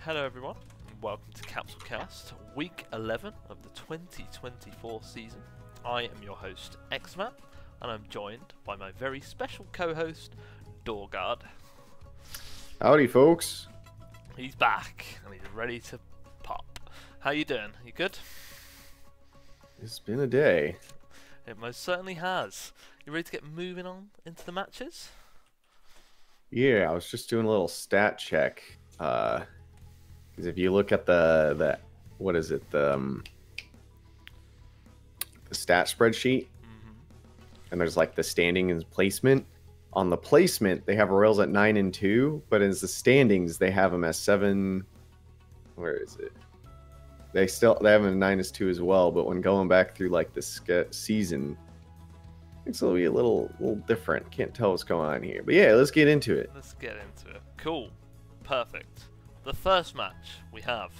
Hello everyone, and welcome to Capsule Cast, week 11 of the 2024 season. I am your host, xmat, and I'm joined by my very special co-host, DoorGuard. Howdy, folks. He's back, and he's ready to pop. How you doing? You good? It's been a day. It most certainly has. You ready to get moving on into the matches? Yeah, I was just doing a little stat check. Because if you look at the what is it, the stat spreadsheet, and there's like the standing and placement. On the placement, they have Royals at 9 and 2, but as the standings, they have them as 7. Where is it? They have them at 9 as 2 as well. But when going back through like the season, it's gonna be a little different. Can't tell what's going on here. But yeah, let's get into it. Let's get into it. Cool. Perfect. The first match we have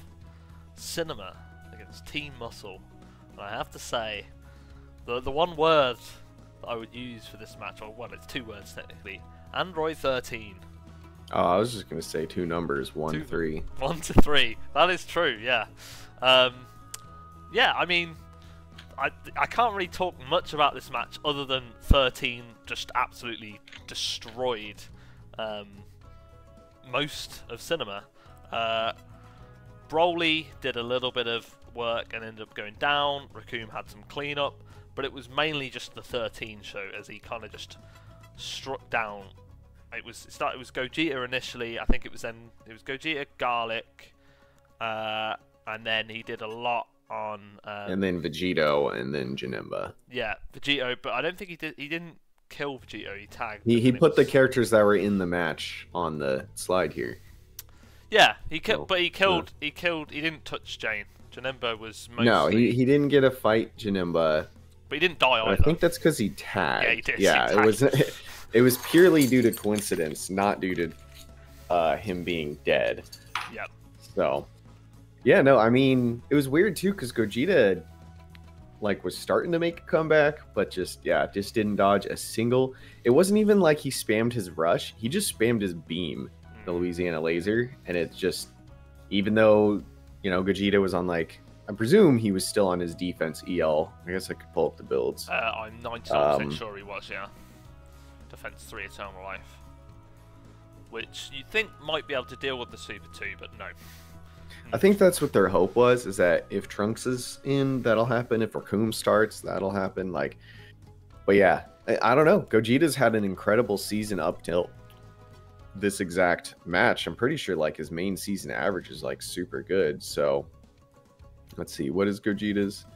Cinema against Team Muscle. And I have to say, the one word that I would use for this match, or well, it's two words technically, Android 13. Oh, I was just gonna say two numbers, 1 to 3. 1 to 3. That is true. Yeah. Yeah. I mean, I can't really talk much about this match other than 13 just absolutely destroyed most of Cinema. Broly did a little bit of work and ended up going down. Raccoon had some cleanup, but it was mainly just the 13 show as he kind of just struck down. It was Gogeta initially. I think it was Gogeta, Garlic, and then he did a lot on and then Vegito, and then Janemba. Yeah, Vegito, but I don't think he didn't kill Vegito. He tagged. He put the characters that were in the match on the slide here. Yeah, he killed, but he didn't touch Jane. Janemba was mostly... No, he didn't get a fight Janemba. But he didn't die either. I think that's because he tagged. Yeah, he did. Yeah, it was purely due to coincidence, not due to him being dead. Yep. So, yeah, no, I mean, it was weird too because Gogeta was starting to make a comeback, but just didn't dodge a single. It wasn't even like he spammed his rush. He just spammed his beam, the Louisiana laser, and it's just, even though, Gogeta was on I presume he was still on his defense EL. I guess I could pull up the builds. I'm 99% sure he was, yeah. Defense 3 Eternal Life. Which you think might be able to deal with the Super 2, but no. I think that's what their hope was, is that if Trunks is in, that'll happen. If Raccoon starts, that'll happen. But yeah, I don't know. Gogeta's had an incredible season up till this exact match. I'm pretty sure his main season average is super good. So let's see, what is Gogeta's?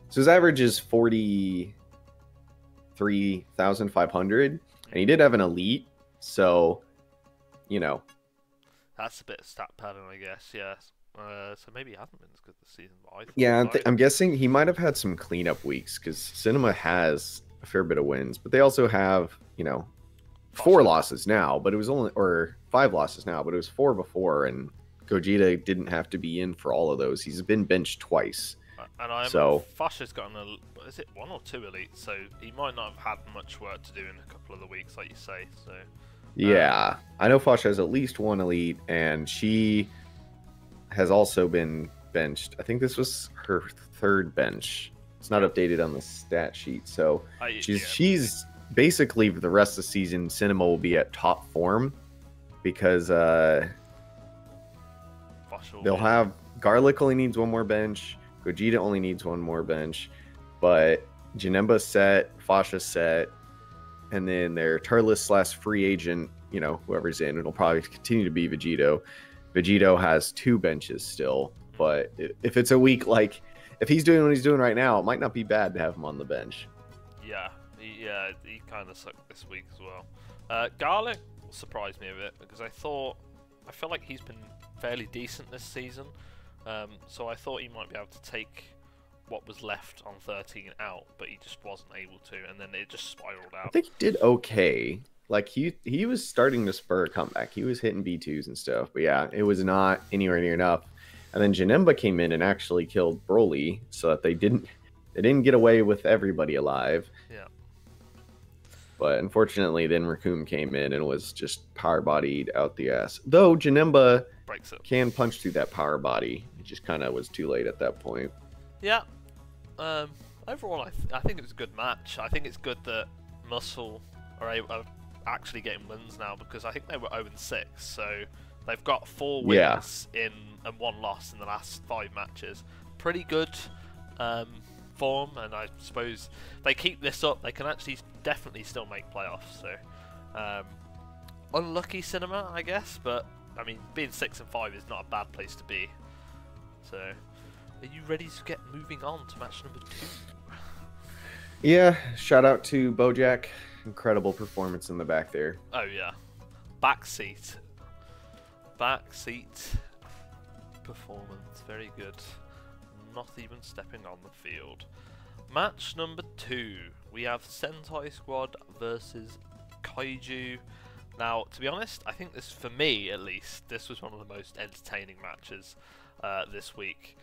So his average is 43,500, and he did have an elite. So, that's a bit of stat pattern, I guess. Yeah. So maybe he hasn't been as good this season. But I'm guessing he might have had some cleanup weeks because Cinema has a fair bit of wins, but they also have 4 losses now, but it was or 5 losses now, but it was 4 before, and Gogeta didn't have to be in for all of those. He's been benched twice. And Fasha's got is it 1 or 2 elites, so he might not have had much work to do in a couple of the weeks, like you say. So yeah, I know Fasha has at least 1 elite, and she has also been benched. I think this was her 3rd bench. It's not updated on the stat sheet, so she's basically for the rest of the season. Cinema will be at top form because they'll have Garlic only needs 1 more bench, Gogeta only needs 1 more bench, but Janemba set, Fasha set, and then their Turles / free agent, whoever's in, it'll probably continue to be Vegito. Vegito has 2 benches still, but if it's a week if he's doing what he's doing right now, it might not be bad to have him on the bench. Yeah, he kind of sucked this week as well. Garlic surprised me a bit because I feel like he's been fairly decent this season, so I thought he might be able to take what was left on 13 out, but he just wasn't able to, and then it just spiraled out. I think he did okay. He was starting to spur a comeback. He was hitting B2s and stuff, but yeah, it was not anywhere near enough. And then Janemba came in and actually killed Broly, so that they didn't get away with everybody alive. Yeah. But unfortunately, then Raccoon came in and was just power bodied out the ass. Though Janemba breaks it. Can punch through that power body. It just kind of was too late at that point. Yeah. Overall, I think it was a good match. I think it's good that Muscle are actually getting wins now, because I think they were 0-6, so they've got 4 wins and 1 loss in the last 5 matches. Pretty good form, and I suppose if they keep this up, they can actually definitely still make playoffs. So unlucky Cinema, I guess, but I mean, being 6-5 is not a bad place to be. So, are you ready to get moving on to match number 2? Yeah, shout out to Bojack. Incredible performance in the back there. Oh yeah, backseat performance, very good. Not even stepping on the field. Match number 2, we have Sentai Squad versus Kaiju. Now, to be honest, I think this, for me at least, this was one of the most entertaining matches this week.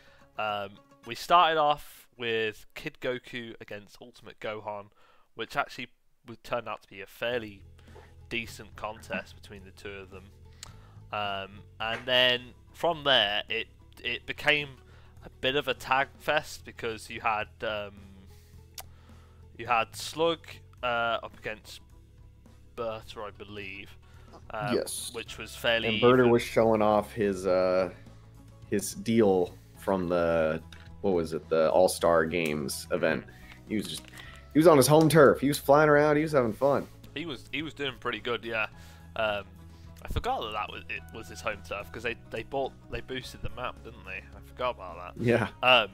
We started off with Kid Goku against Ultimate Gohan, which actually would turn out to be a fairly decent contest between the two of them. And then from there, it became a bit of a tag fest, because you had Slug up against Berta, I believe. Yes. Which was fairly. And Berta was showing off his deal from the the All-Star Games event. He was on his home turf. He was flying around. He was having fun. He was doing pretty good, yeah. I forgot that was his home turf, because they boosted the map, didn't they? I forgot about that. Yeah.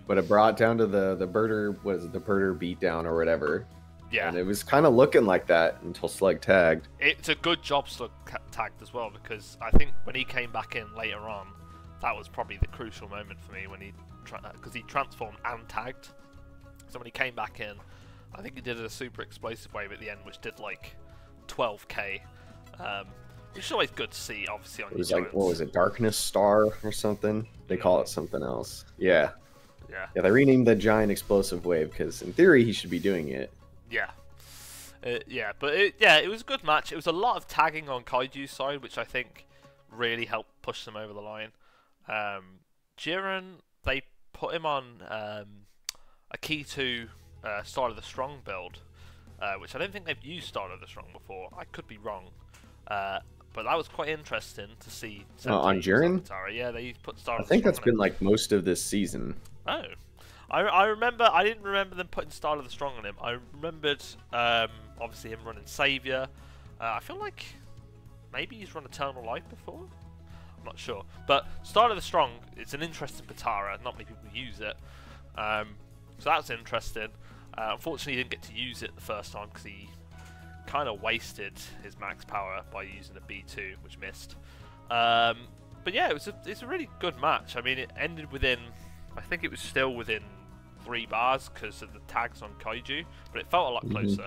But it brought down to the Berter, the Berter beatdown or whatever. Yeah. And it was kind of looking like that until Slug tagged. It's a good job Slug tagged as well, because I think when he came back in later on, that was probably the crucial moment for me, when because he transformed and tagged. So when he came back in, I think he did a super explosive wave at the end, which did like 12k, which is always good to see. Obviously, on it was like, what was it, Darkness Star or something? They call it something else. Yeah. They renamed the giant explosive wave, because in theory he should be doing it. Yeah. It was a good match. It was a lot of tagging on Kaiju's side, which I think really helped push them over the line. Jiren, they put him on a key to Start of the Strong build, which I don't think they've used Start of the Strong before. I could be wrong, but that was quite interesting to see. On Jiren? Yeah, they put Start of the Strong. I think that's been like most of this season. Oh. I remember. I didn't remember them putting Style of the Strong on him. I remembered, obviously, him running Savior. I feel like maybe he's run Eternal Life before. I'm not sure. But Style of the Strong, it's an interesting Patara. Not many people use it. So that's interesting. Unfortunately, he didn't get to use it the first time, because he kind of wasted his max power by using a B2, which missed. But yeah, it's a really good match. I mean, it ended within. I think it was still within 3 bars because of the tags on Kaiju, but it felt a lot closer.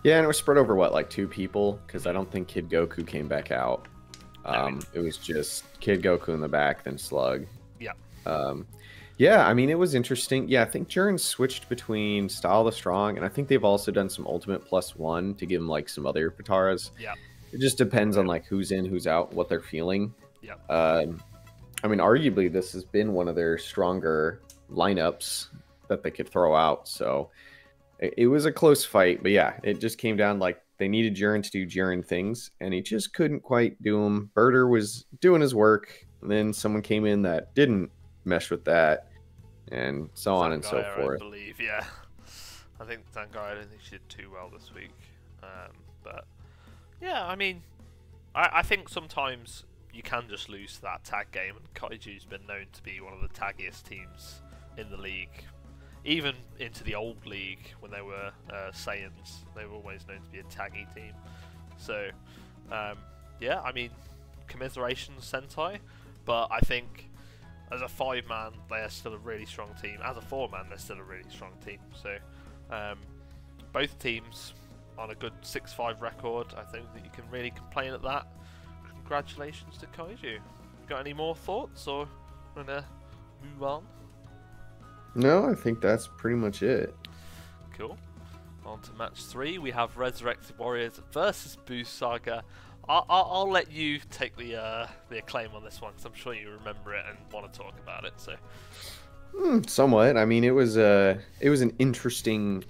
Yeah, and it was spread over, what, like 2 people? Because I don't think Kid Goku came back out. It was just Kid Goku in the back, then Slug. Yeah. Yeah, I mean, it was interesting. Yeah, I think Jiren switched between Style the Strong, and I think they've also done some Ultimate +1 to give him, like, some other Pataras. Yeah. It just depends on, like, who's in, who's out, what they're feeling. Yeah. I mean, arguably, this has been one of their stronger lineups that they could throw out. So it was a close fight. But yeah, it just came down like they needed Jiren to do Jiren things, and he just couldn't quite do them. Berter was doing his work, and then someone came in that didn't mesh with that, and so on and so forth. I believe, yeah. I think Zangai, I don't think she did too well this week. But yeah, I mean, I think sometimes you can just lose to that tag game, and Kaiju's been known to be one of the taggiest teams in the league. Even into the old league, when they were Saiyans, they were always known to be a taggy team. So, yeah, I mean, commiserations Sentai, but I think as a 5-man, they are still a really strong team. As a 4-man, they're still a really strong team. So, both teams on a good 6-5 record. I think that you can really complain at that. Congratulations to Kaiju. Got any more thoughts, or want to move on? No, I think that's pretty much it. Cool. On to match 3, we have Resurrected Warriors versus Buu Saga. I'll let you take the acclaim on this one, because I'm sure you remember it and want to talk about it. So. Somewhat. I mean, it was an interesting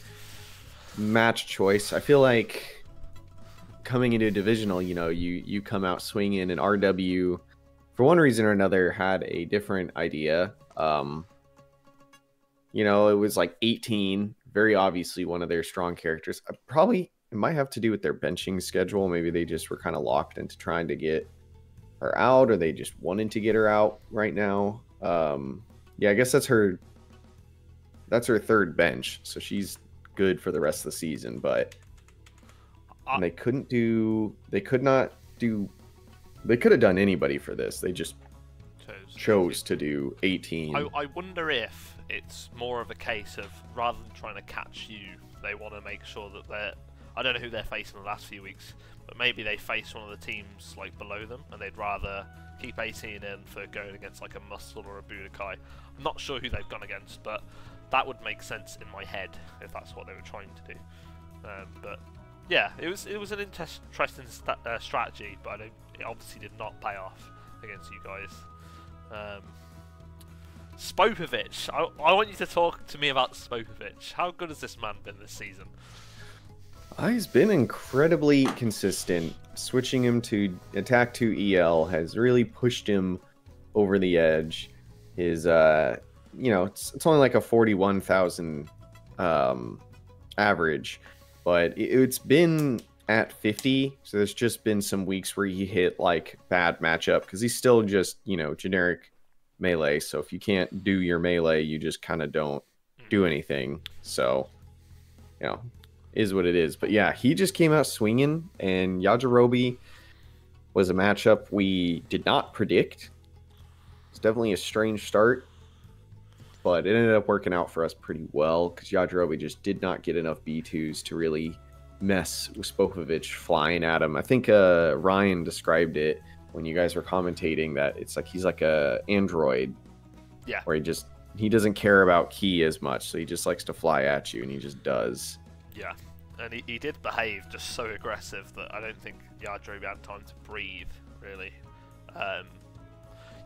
match choice. I feel like coming into a divisional, you come out swinging, and RW, for one reason or another, had a different idea. It was like 18, very obviously one of their strong characters. It might have to do with their benching schedule. Maybe they just were kind of locked into trying to get her out, or they just wanted to get her out right now. Yeah, I guess that's her third bench, so she's good for the rest of the season. But they could have done anybody for this. They just chose to do 18. I wonder if it's more of a case of, rather than trying to catch you, they want to make sure that I don't know who they're facing the last few weeks, but maybe they face one of the teams like below them, and they'd rather keep 18 in for going against like a Muscle or a Budokai. I'm not sure who they've gone against, but that would make sense in my head if that's what they were trying to do. But yeah, it was an interesting strategy, but it obviously did not pay off against you guys. Spopovich, I want you to talk to me about Spopovich. How good has this man been this season? He's been incredibly consistent. Switching him to attack 2 EL has really pushed him over the edge. His, it's only like a 41,000 average, but it's been at 50. So there's just been some weeks where he hit like bad matchup, because he's still just, generic melee. So if you can't do your melee, you just kind of don't do anything. So, is what it is. But yeah, he just came out swinging, and Yajirobe was a matchup we did not predict. It's definitely a strange start, but it ended up working out for us pretty well, because Yajirobe just did not get enough B2s to really mess with Spopovich flying at him. I think Ryan described it when you guys were commentating, that it's like he's like a android. Yeah. Where he doesn't care about key as much, so he just likes to fly at you, and he just does. Yeah, and he did behave just so aggressive that I don't think Yajirobe had time to breathe, really.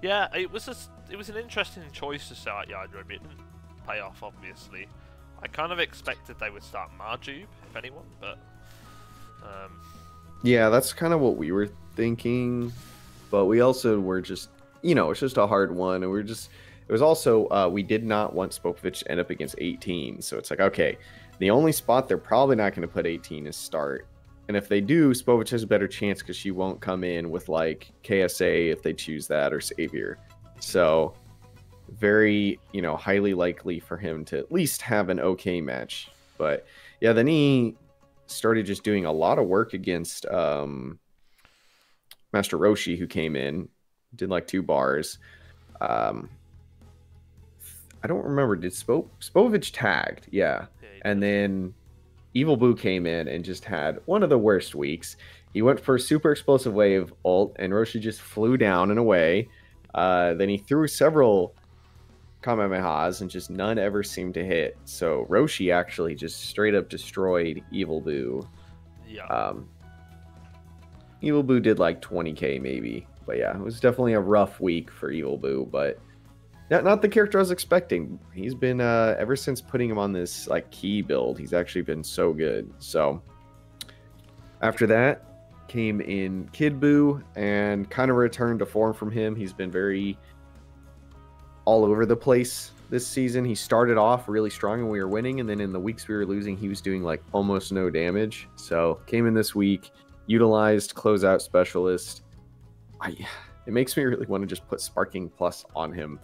Yeah, it was an interesting choice to start Yajirobe. It didn't pay off, obviously. I kind of expected they would start Marjube, if anyone, but... Yeah, that's kind of what we were thinking, but we also were just, it's just a hard one, and it was also, we did not want Spopovich to end up against 18, so it's like, okay, the only spot they're probably not going to put 18 is start. And if they do, Spopovich has a better chance, because she won't come in with like KSA if they choose that, or Savior. So very, highly likely for him to at least have an okay match. But yeah, then he started just doing a lot of work against Master Roshi, who came in, did like 2 bars. I don't remember, did Spopovich tagged? Yeah. And then Evil Buu came in and just had one of the worst weeks. He went for a super explosive wave ult, and Roshi just flew down and away. Then he threw several Kamehamehas, and just none ever seemed to hit. So Roshi actually just straight up destroyed Evil Buu. Yeah. Evil Buu did like 20k maybe. But yeah, it was definitely a rough week for Evil Buu, but not the character I was expecting. He's been, ever since putting him on this like key build, he's actually been so good. So after that came in Kid Buu, and kind of returned to form from him. He's been very all over the place this season. He started off really strong and we were winning, and then in the weeks we were losing, he was doing like almost no damage. So came in this week, utilized closeout specialist. It makes me really want to just put Sparking Plus on him,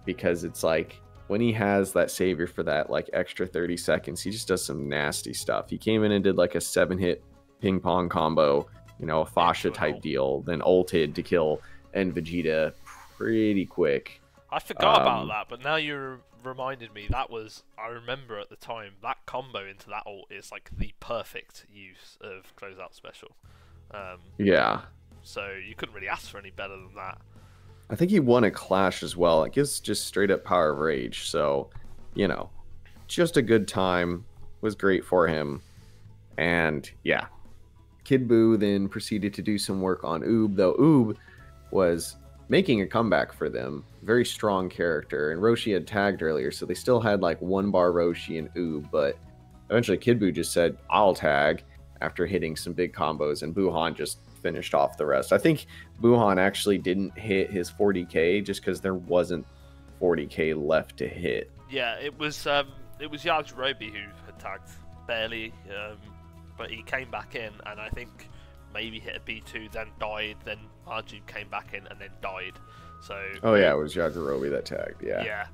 because it's like when he has that Savior for that like extra 30 seconds, he just does some nasty stuff. He came in and did like a 7-hit ping pong combo, a Fascia type deal, then ulted to kill and Vegeta pretty quick. I forgot about that, but now you reminded me. I remember at the time, that combo into that ult is like the perfect use of closeout special. Yeah. So you couldn't really ask for any better than that. I think he won a clash as well. It gives just straight up power of rage. So, just a good time. Was great for him. And yeah, Kid Buu then proceeded to do some work on Oob, though Oob was making a comeback for them. Very strong character, and Roshi had tagged earlier, so they still had like 1-bar Roshi and Oob, but eventually Kid Buu just said, I'll tag, after hitting some big combos, and Buhan just finished off the rest. I think Buhan actually didn't hit his 40k just because there wasn't 40k left to hit. Yeah, it was Yajirobe who had tagged barely, but he came back in, and I think maybe hit a B2, then died, then Arju came back in and then died. So oh yeah, it was Yajirobe that tagged. Yeah.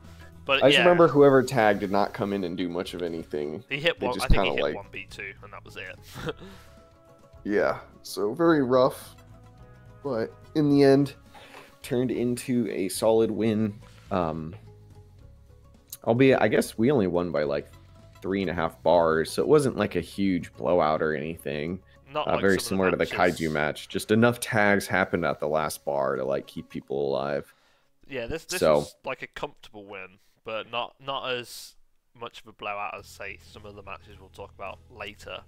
But I just remember whoever tagged did not come in and do much of anything. He hit one. I think he hit one B2, and that was it. Yeah, so very rough, but in the end, turned into a solid win. Albeit, I guess we only won by like 3.5 bars, so it wasn't like a huge blowout or anything. Not like very similar to the Kaiju match. Just enough tags happened at the last bar to like keep people alive. Yeah, this was like a comfortable win, but not as much of a blowout as, say, some of the matches we'll talk about later.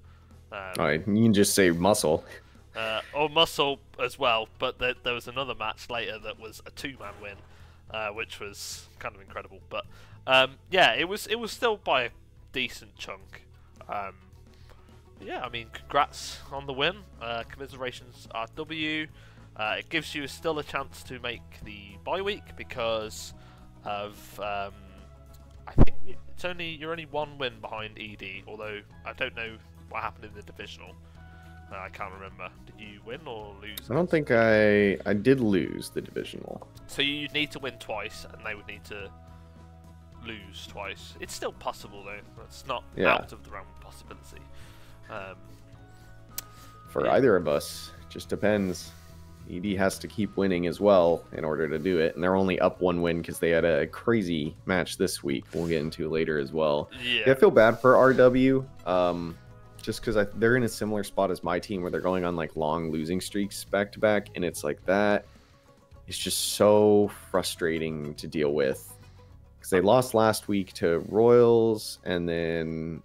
Alright, you can just say Muscle. Or Muscle as well, but there was another match later that was a 2-man win, which was kind of incredible. But yeah, it was still by a decent chunk. Yeah, I mean, congrats on the win. Commiserations RW. It gives you still a chance to make the bye week because of I think you're only 1 win behind ED. Although I don't know what happened in the divisional. I can't remember. Did you win or lose? I don't think I did lose the divisional. So you'd need to win twice, and they would need to lose twice. It's still possible though. That's not out of the realm of possibility. For either of us, just depends. ED has to keep winning as well in order to do it, and they're only up 1 win because they had a crazy match this week. We'll get into later as well. Yeah, I feel bad for RW, just because they're in a similar spot as my team where they're going on like long losing streaks back to back, and it's like that. It's just so frustrating to deal with because they lost last week to Royals, and then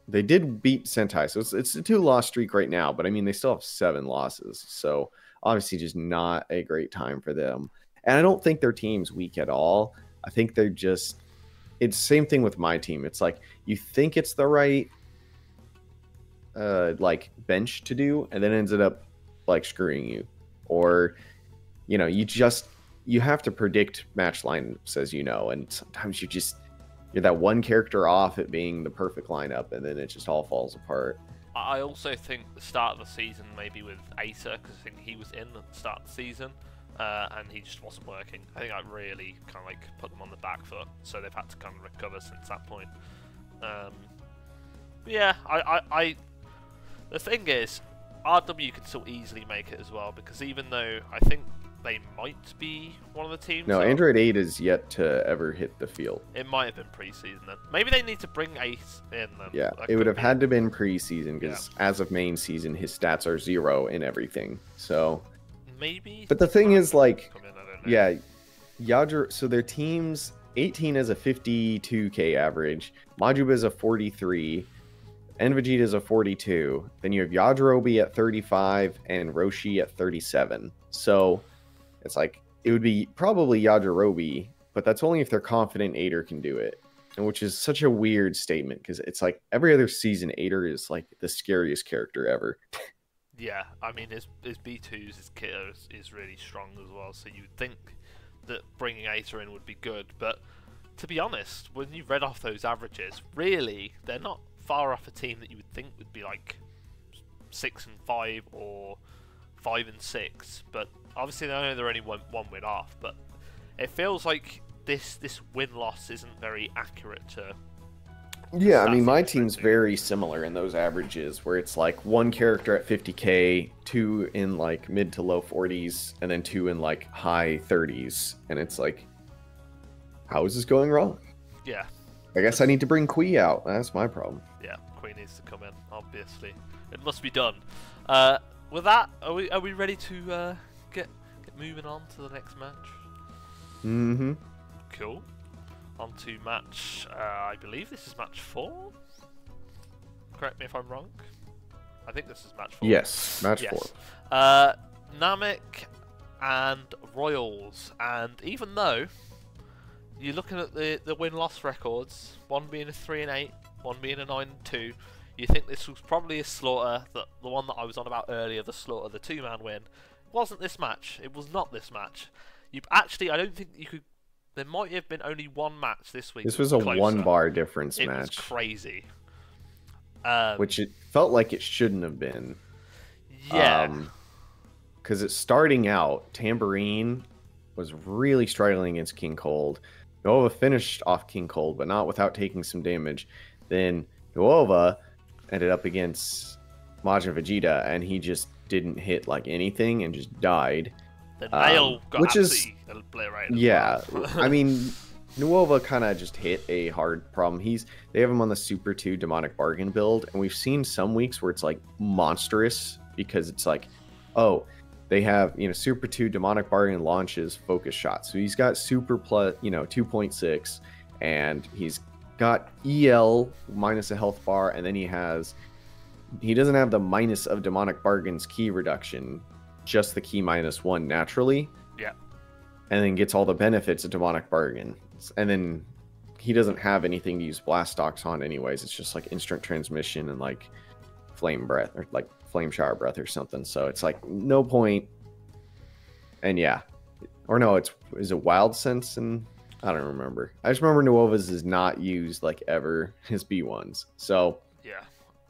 they did beat Sentai, so it's a 2-loss streak right now, but I mean, they still have 7 losses, so obviously just not a great time for them. And I don't think their team's weak at all. I think they're just, it's the same thing with my team. It's like, you think it's the right, like, bench to do, and then it ends up, like, screwing you. Or, you know, you have to predict match lineups, as you know, and sometimes you're that one character off it being the perfect lineup, and then it just all falls apart. I also think the start of the season, maybe with Acer, because I think he was in at the start of the season, and he just wasn't working. I think that really kind of like put them on the back foot, so they've had to kind of recover since that point. Yeah, the thing is, RW can still easily make it as well, because even though I think they might be one of the teams. No, Android 8 is yet to ever hit the field. It might have been pre-season then. Maybe they need to bring 8 in then. Yeah, it would have had to been pre-season because as of main season, his stats are 0 in everything. So maybe. But the thing is, like, so their team's 18 is a 52k average, Majuba is a 43, and Vegeta is a 42. Then you have Yajirobe at 35 and Roshi at 37. So it's like, it would be probably Yajirobe, but that's only if they're confident Ader can do it. And which is such a weird statement, because it's like every other season, Ader is like the scariest character ever. Yeah, I mean, his B2s, his kit is really strong as well, so you'd think that bringing Ader in would be good, but to be honest, when you read off those averages, really, they're not far off a team that you would think would be like 6 and 5 or 5 and 6, but obviously I know they're only one win off, but it feels like this win-loss isn't very accurate to... Yeah, I mean, my team's very similar in those averages, where it's like 1 character at 50k, 2 in like mid to low 40s, and then 2 in like high 30s, and it's like, how is this going wrong? Yeah. I guess I need to bring Kui out. That's my problem. Yeah, Kui needs to come in, obviously. It must be done. With that, are we ready to get moving on to the next match? Mm-hmm. Cool. On to match, I believe this is match 4? Correct me if I'm wrong. I think this is match 4. Yes, match yes. 4. Namek and Royals, and even though you're looking at the win-loss records, one being a 3-8, one being a 9-2, you think this was probably a slaughter. The one that I was on about earlier, the slaughter, the 2-man win, wasn't this match. It was not this match. I don't think you could. There might have been only one match this week. This was a closer. 1-bar difference It match. was crazy. Which it felt like it shouldn't have been. Yeah. Because it's starting out, Tambourine was really struggling against King Cold. Nuova finished off King Cold, but not without taking some damage. Then Nuova ended up against Majin Vegeta, and he just didn't hit like anything and just died. The nail got which absolutely obliterated. Yeah, I mean, Nuova kind of just hit a hard problem. They have him on the Super 2 Demonic Bargain build, and we've seen some weeks where it's like monstrous because it's like, oh, they have, Super 2 Demonic Bargain launches focus shots. So he's got Super plus, 2.6, and he's got EL minus a health bar, and then he doesn't have the minus of Demonic Bargain's key reduction, just the key -1 naturally. Yeah. And then gets all the benefits of Demonic Bargain. And then he doesn't have anything to use Blast Stocks on anyways. It's just like instant transmission and like flame breath or like flame shower breath or something. So it's like no point. And yeah. Or no, is it Wild Sense? And I don't remember. I just remember Nuova's is not used like ever, his B1s. So yeah.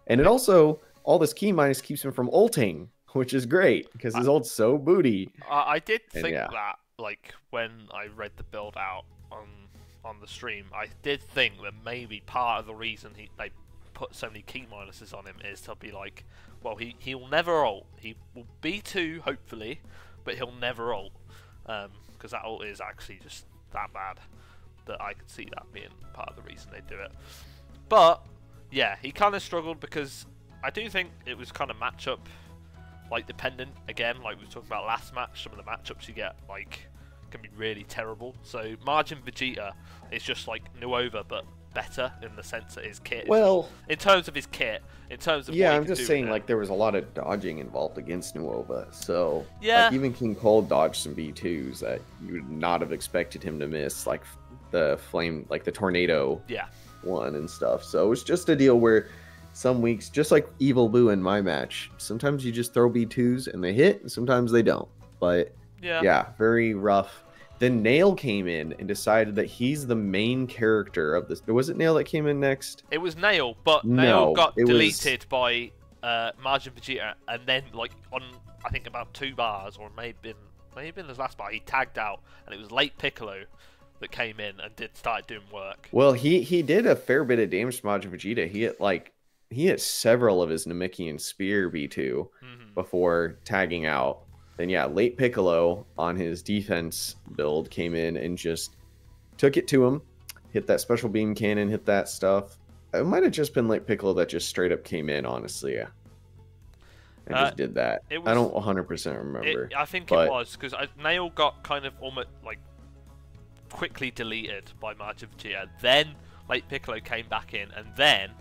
And it also, all this key minus keeps him from ulting, which is great because his ult's so booty. I did think that, like, when I read the build out on the stream, I did think that maybe part of the reason they put so many key minuses on him is to be like, well, he'll never ult. He will B2, hopefully, but he'll never ult. Because that ult is actually just that bad that I could see that being part of the reason they do it. But, yeah, he kind of struggled because I do think it was kind of matchup like dependent again, like we were talking about last match. Some of the matchups you get like can be really terrible. So Majin Vegeta is just like Nuova but better in the sense that his kit is in terms of his kit, in terms of I'm just saying like there was a lot of dodging involved against Nuova. So yeah, like, even King Cold dodged some B2s that you would not have expected him to miss, like the flame, like the tornado one and stuff. So it was just a deal where some weeks, just like Evil Buu in my match, sometimes you just throw B2s and they hit, and sometimes they don't. But yeah, very rough. Then Nail came in and decided that he's the main character of this. Was it Nail that came in next? It was Nail, but Nail got deleted by Majin Vegeta, and then like on I think about 2 bars, or maybe been his last bar, he tagged out, and it was late Piccolo that came in and started doing work. Well, he did a fair bit of damage to Majin Vegeta. He hit several of his Namekian Spear B2 before tagging out. Then yeah, late Piccolo on his defense build came in and just took it to him, hit that special beam cannon, hit that stuff. It might have just been late Piccolo that just straight up came in, honestly, and just did that. I don't 100% remember. I think it was because Nail got kind of almost like quickly deleted by Majin Vegeta. Then late Piccolo came back in, and then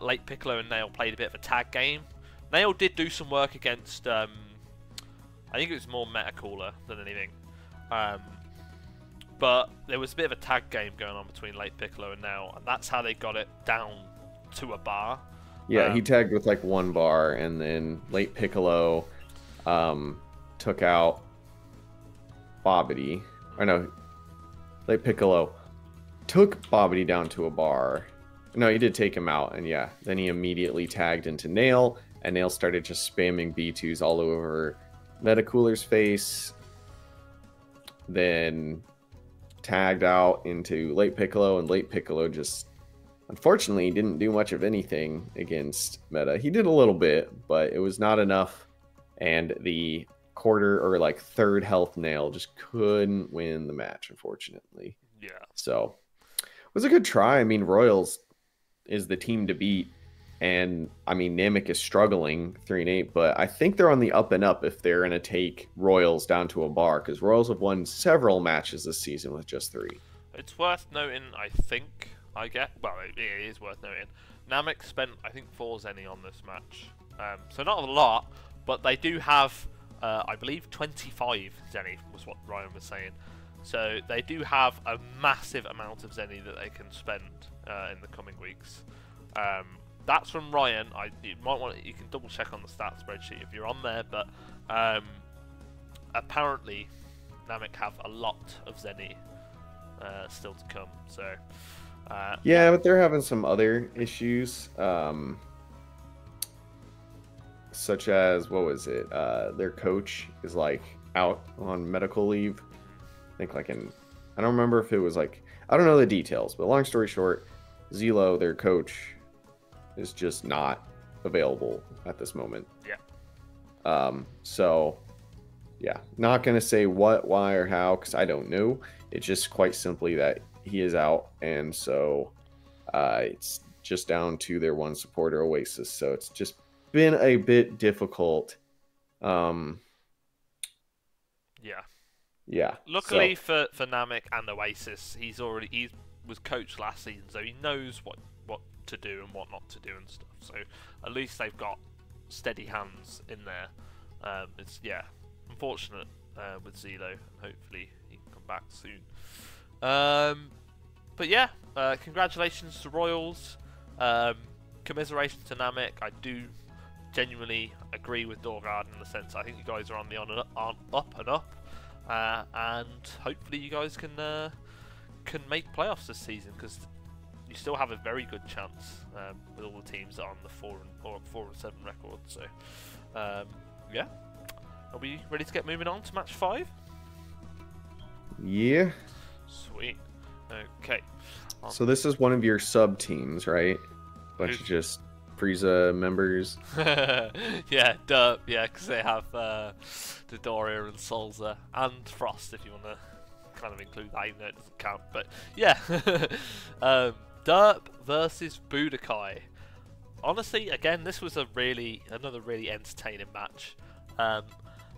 late Piccolo and Nail played a bit of a tag game. Nail did do some work against, I think it was more Metacooler than anything. But there was a bit of a tag game going on between late Piccolo and Nail, and that's how they got it down to a bar. Yeah, he tagged with like 1 bar, and then late Piccolo took out Bobbity. Or no, late Piccolo took Bobbity down to a bar. No, he did take him out, and yeah, then he immediately tagged into Nail, and Nail started just spamming B2s all over Metacooler's face, then tagged out into late Piccolo, and late Piccolo just, unfortunately, didn't do much of anything against Meta. He did a little bit, but it was not enough, and the quarter or like 3rd health Nail just couldn't win the match, unfortunately. Yeah. So, it was a good try. I mean, Royals is the team to beat, and I mean Namek is struggling 3-8, but I think they're on the up and up if they're going to take Royals down to a bar, because Royals have won several matches this season with just 3. It's worth noting, it is worth noting, Namek spent I think 4 Zenny on this match, So not a lot, but they do have, I believe, 25 Zenny was what Ryan was saying. So they do have a massive amount of Zenny that they can spend in the coming weeks. That's from Ryan. You can double check on the stats spreadsheet if you're on there, but apparently Namek have a lot of Zenny still to come. So yeah, but they're having some other issues, such as, what was it? Their coach is like out on medical leave. I think I don't remember if it was like, I don't know the details, but long story short, Zelo, their coach, is just not available at this moment. Yeah. So yeah, not gonna say what, why, or how, because I don't know. It's just quite simply that he is out, and so it's just down to their one supporter, Oasis. So it's just been a bit difficult. Yeah. Luckily for Namek and Oasis, he was coached last season, so he knows what to do and what not to do and stuff. So at least they've got steady hands in there. It's unfortunate with Zelo, and hopefully he can come back soon. But yeah, congratulations to Royals. Commiseration to Namek. I do genuinely agree with DoorGuard in the sense I think you guys are on the up and up. And hopefully you guys can make playoffs this season, because you still have a very good chance with all the teams that are on the 4-7 record. So yeah, are we ready to get moving on to match 5? Yeah. Sweet. Okay. So this is one of your sub teams, right? Bunch of just Frieza members. Yeah, Derp, yeah, because they have Dodoria and Salza and Frost, if you want to kind of include that, even though it doesn't count. But yeah, Derp versus Budokai. Honestly, again, this was another really entertaining match.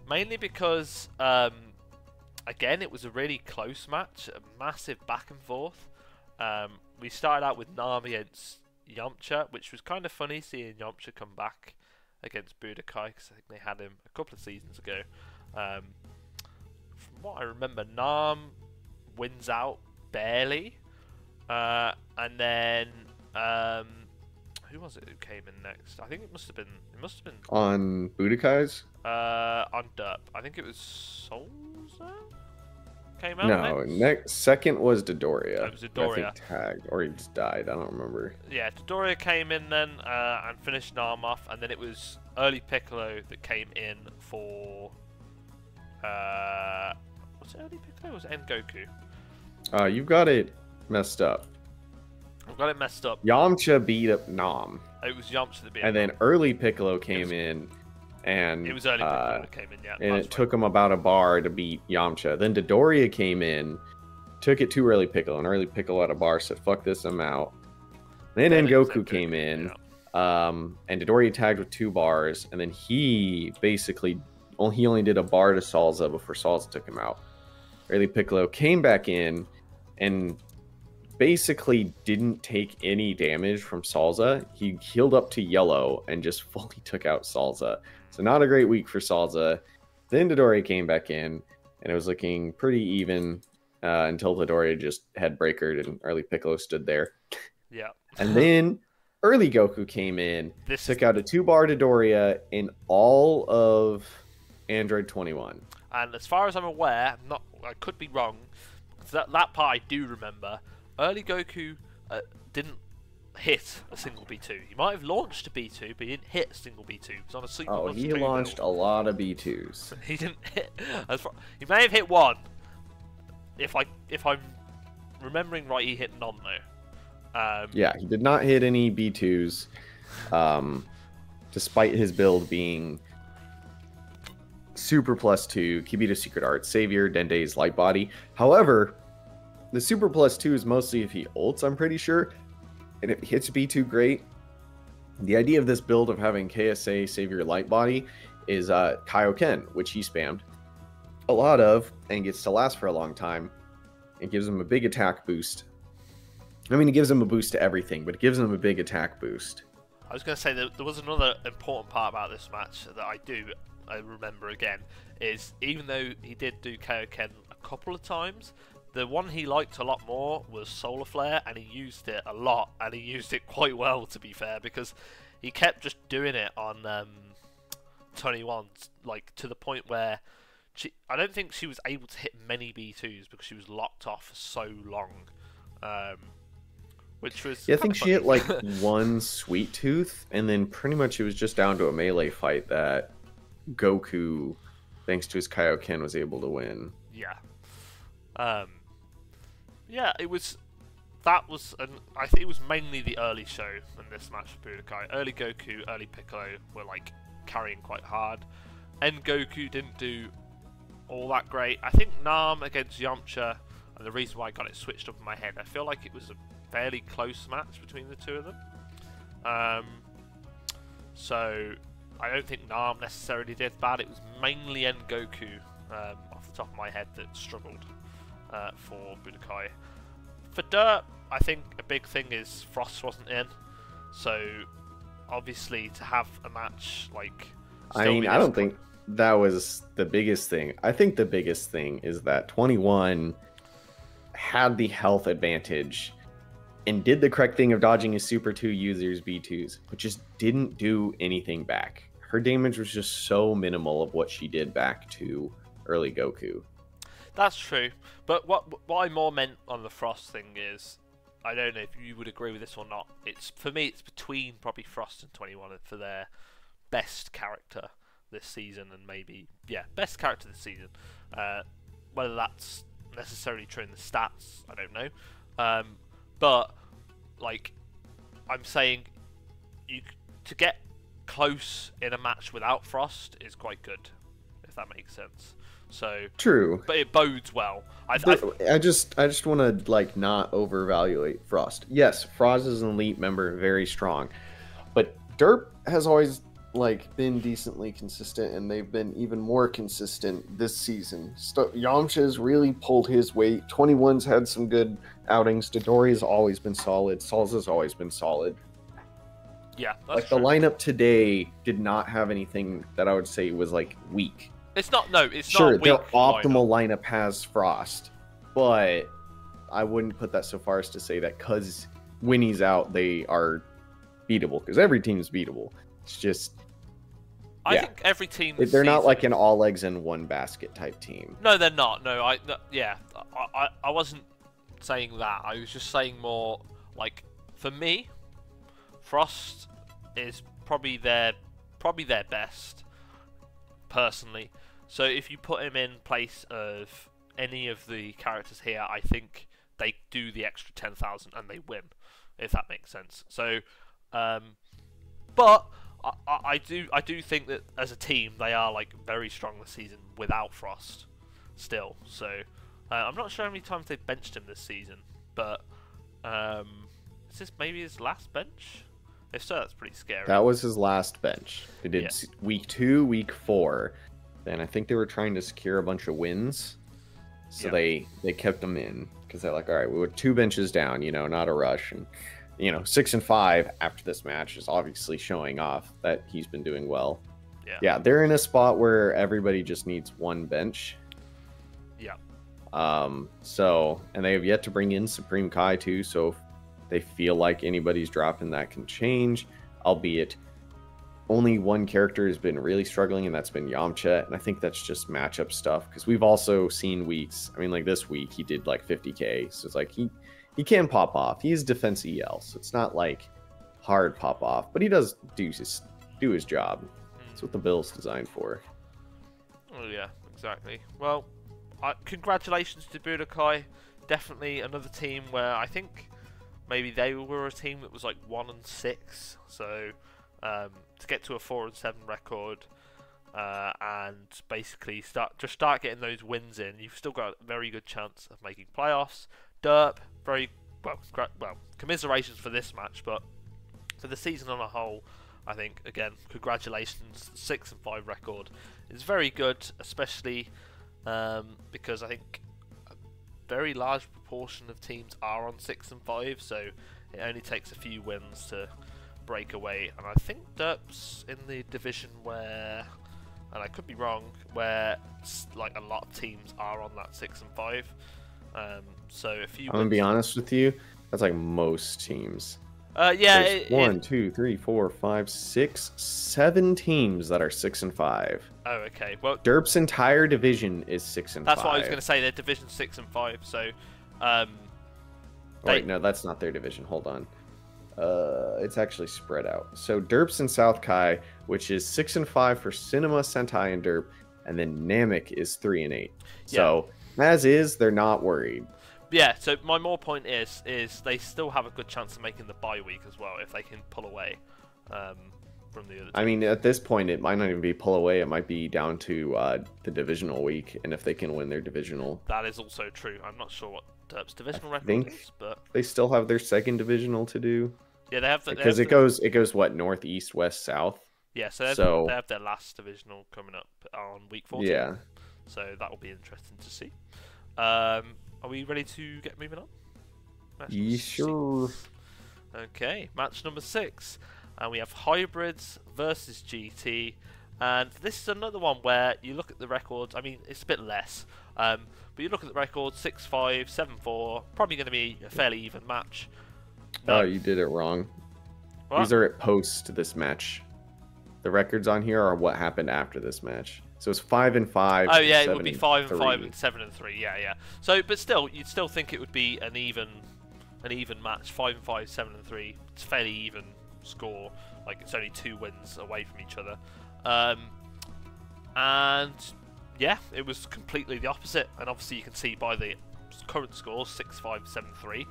Mainly because, again, it was a really close match, a massive back and forth. We started out with Nam against Yamcha, which was kind of funny seeing Yamcha come back against Budokai, because I think they had him a couple of seasons ago. From what I remember, Nam wins out barely, and then who was it who came in next? I think it must have been on Budokai's. On Derp. I think it was Salza came out. No, second was Dodoria. It was Dodoria. I think tagged, or he just died. I don't remember. Yeah, Dodoria came in then and finished Nam off, and then it was early Piccolo that came in for. Was it early Piccolo or was it Goku? You've got it messed up. I've got it messed up. Yamcha beat up Nam. It was Yamcha that beat and then early Piccolo came in, and it was early Piccolo that came in, yeah. And it took him about a bar to beat Yamcha. Then Dodoria came in, took it to early Piccolo, and early Piccolo at a bar said, "Fuck this, I'm out." Then Goku came in, and Dodoria tagged with 2 bars, and then he only did a bar to Salza before Salza took him out. Early Piccolo came back in, and basically didn't take any damage from Salza. He healed up to yellow and just fully took out Salza. So not a great week for Salza. Then Dodoria came back in, and it was looking pretty even until Dodoria just had breakered and early Piccolo stood there. Yeah. And then early Goku came in, took out a 2-bar Dodoria in all of Android 21. And as far as I'm aware, I could be wrong, that part I do remember. Early Goku didn't hit a single B2. He might have launched a B2, but he didn't hit a single B2. He was on a Super Plus he 2 launched build. a lot of B2s. He didn't hit. He may have hit 1. If I'm remembering right, he hit none though. Yeah, he did not hit any B2s, despite his build being Super Plus 2, Kibito Secret Art, Savior, Dende's Light Body. However, the Super Plus 2 is mostly if he ults, I'm pretty sure. And if he hits B2, great. The idea of this build of having KSA, Savior, Light Body is Kaioken, which he spammed a lot of and gets to last for a long time. It gives him a big attack boost. I mean, it gives him a boost to everything, but it gives him a big attack boost. I was going to say that there was another important part about this match that I remember again, is even though he did do Kaioken a couple of times, the one he liked a lot more was Solar Flare, and he used it a lot, and he used it quite well, to be fair, because he kept just doing it on 21, like to the point where I don't think she was able to hit many B2s because she was locked off for so long. Which was I think she hit like one Sweet Tooth, and then pretty much it was just down to a melee fight that Goku, thanks to his Kaioken, was able to win. Yeah. Yeah, it was. That was, I think it was mainly the early show in this match for Budokai. Early Goku, early Piccolo were like carrying quite hard. End Goku didn't do all that great. I think Nam against Yamcha, and the reason why I got it switched up in my head, I feel like it was a fairly close match between the two of them. So I don't think Nam necessarily did bad. It was mainly End Goku, off the top of my head, that struggled for Budokai. For Derp, I think a big thing is Frost wasn't in, so obviously to have a match like. I mean, I don't think that was the biggest thing. I think the biggest thing is that 21 had the health advantage and did the correct thing of dodging his Super 2 users B2s, but just didn't do anything back. Her damage was just so minimal of what she did back to early Goku. That's true, but what I more meant on the Frost thing is, I don't know if you would agree with this or not. It's for me, it's between probably Frost and 21 for their best character this season, and maybe best character this season. Whether that's necessarily true in the stats, I don't know. But like I'm saying, to get close in a match without Frost is quite good, if that makes sense. So true, but it bodes well. I just want to like not overvaluate Frost. Yes, Frost is an elite member, very strong, but Derp has always like been decently consistent, and they've been even more consistent this season. Yamcha's really pulled his weight. 21's had some good outings. Dodori's always been solid. Salza's always been solid. Yeah, that's like true. The lineup today did not have anything that I would say was like weak. It's not. No, it's sure, not. Sure, their optimal lineup has Frost, but I wouldn't put that so far as to say that because Winnie's out, they are beatable. Because every team is beatable. It's just. I think every team. They're not like an all eggs in one basket type team. No, they're not. No, I wasn't saying that. I was just saying more like, for me, Frost is probably their best, personally. So if you put him in place of any of the characters here, I think they do the extra 10,000 and they win, if that makes sense. So, but I do think that as a team they are like very strong this season without Frost still. So I'm not sure how many times they've benched him this season, but is this maybe his last bench? If so, that's pretty scary. That was his last bench. They did week 2, week 4. Then I think they were trying to secure a bunch of wins, so they kept him in because they're like, all right, we were 2 benches down, not a rush. And 6 and 5 after this match is obviously showing off that he's been doing well. Yeah, they're in a spot where everybody just needs 1 bench. Yeah. So, and they have yet to bring in Supreme Kai too, so if they feel like anybody's dropping, that can change, albeit only one character has been really struggling, and that's been Yamcha, and I think that's just matchup stuff, because we've also seen weeks, I mean, like this week, he did like 50k, so it's like he can pop off. He's defense EL, so it's not like hard pop off, but he does do his job. That's what the bill's designed for. Oh yeah, exactly. Well, congratulations to Budokai. Definitely another team where I think maybe they were a team that was like 1 and 6, so to get to a 4 and 7 record and basically start getting those wins in, you've still got a very good chance of making playoffs. Derp, very well, commiserations for this match, but for the season on a whole, I think again, congratulations. 6 and 5 record is very good, especially because I think a very large proportion of teams are on 6 and 5, so it only takes a few wins to breakaway, and I think Derp's in the division where, and I could be wrong, where like a lot of teams are on that 6 and 5. So if you, I'm gonna be honest with you, that's like most teams. Yeah, There's 1, 2, 3, 4, 5, 6, 7 teams that are 6 and 5. Oh, okay. Well, Derp's entire division is 6 and 5. that's what I was going to say. They're division 6 and 5. So, wait, no, that's not their division. Hold on. It's actually spread out. So Derp's and South Kai, which is 6 and 5 for Cinema, Sentai, and Derp, and then Namek is 3 and 8. So as is, they're not worried. Yeah, so my more point is they still have a good chance of making the bye week as well if they can pull away from the other team. I mean, at this point, it might not even be pull away. It might be down to the divisional week, and if they can win their divisional. That is also true. I'm not sure what Derp's divisional record is, but they still have their second divisional to do. Yeah, they have because it goes what, north, east, west, south. Yeah, so they have their last divisional coming up on week 14. Yeah. So that will be interesting to see. Are we ready to get moving on? Yeah, sure. Okay, match number 6. And we have Hybrids versus GT. And this is another one where you look at the records. I mean, it's a bit less. But you look at the record, 6-5, 7-4. Probably going to be a fairly even match. No. Oh, you did it wrong. What? These are at post this match. The records on here are what happened after this match. So it's 5 and 5. Oh yeah, it would be 5 and 5 and 7 and 3. Yeah, yeah. So, but still, you'd still think it would be an even match. 5 and 5, 7 and 3. It's a fairly even score. Like it's only 2 wins away from each other. And yeah, it was completely the opposite. And obviously, you can see by the current score, 6-5, 7-3,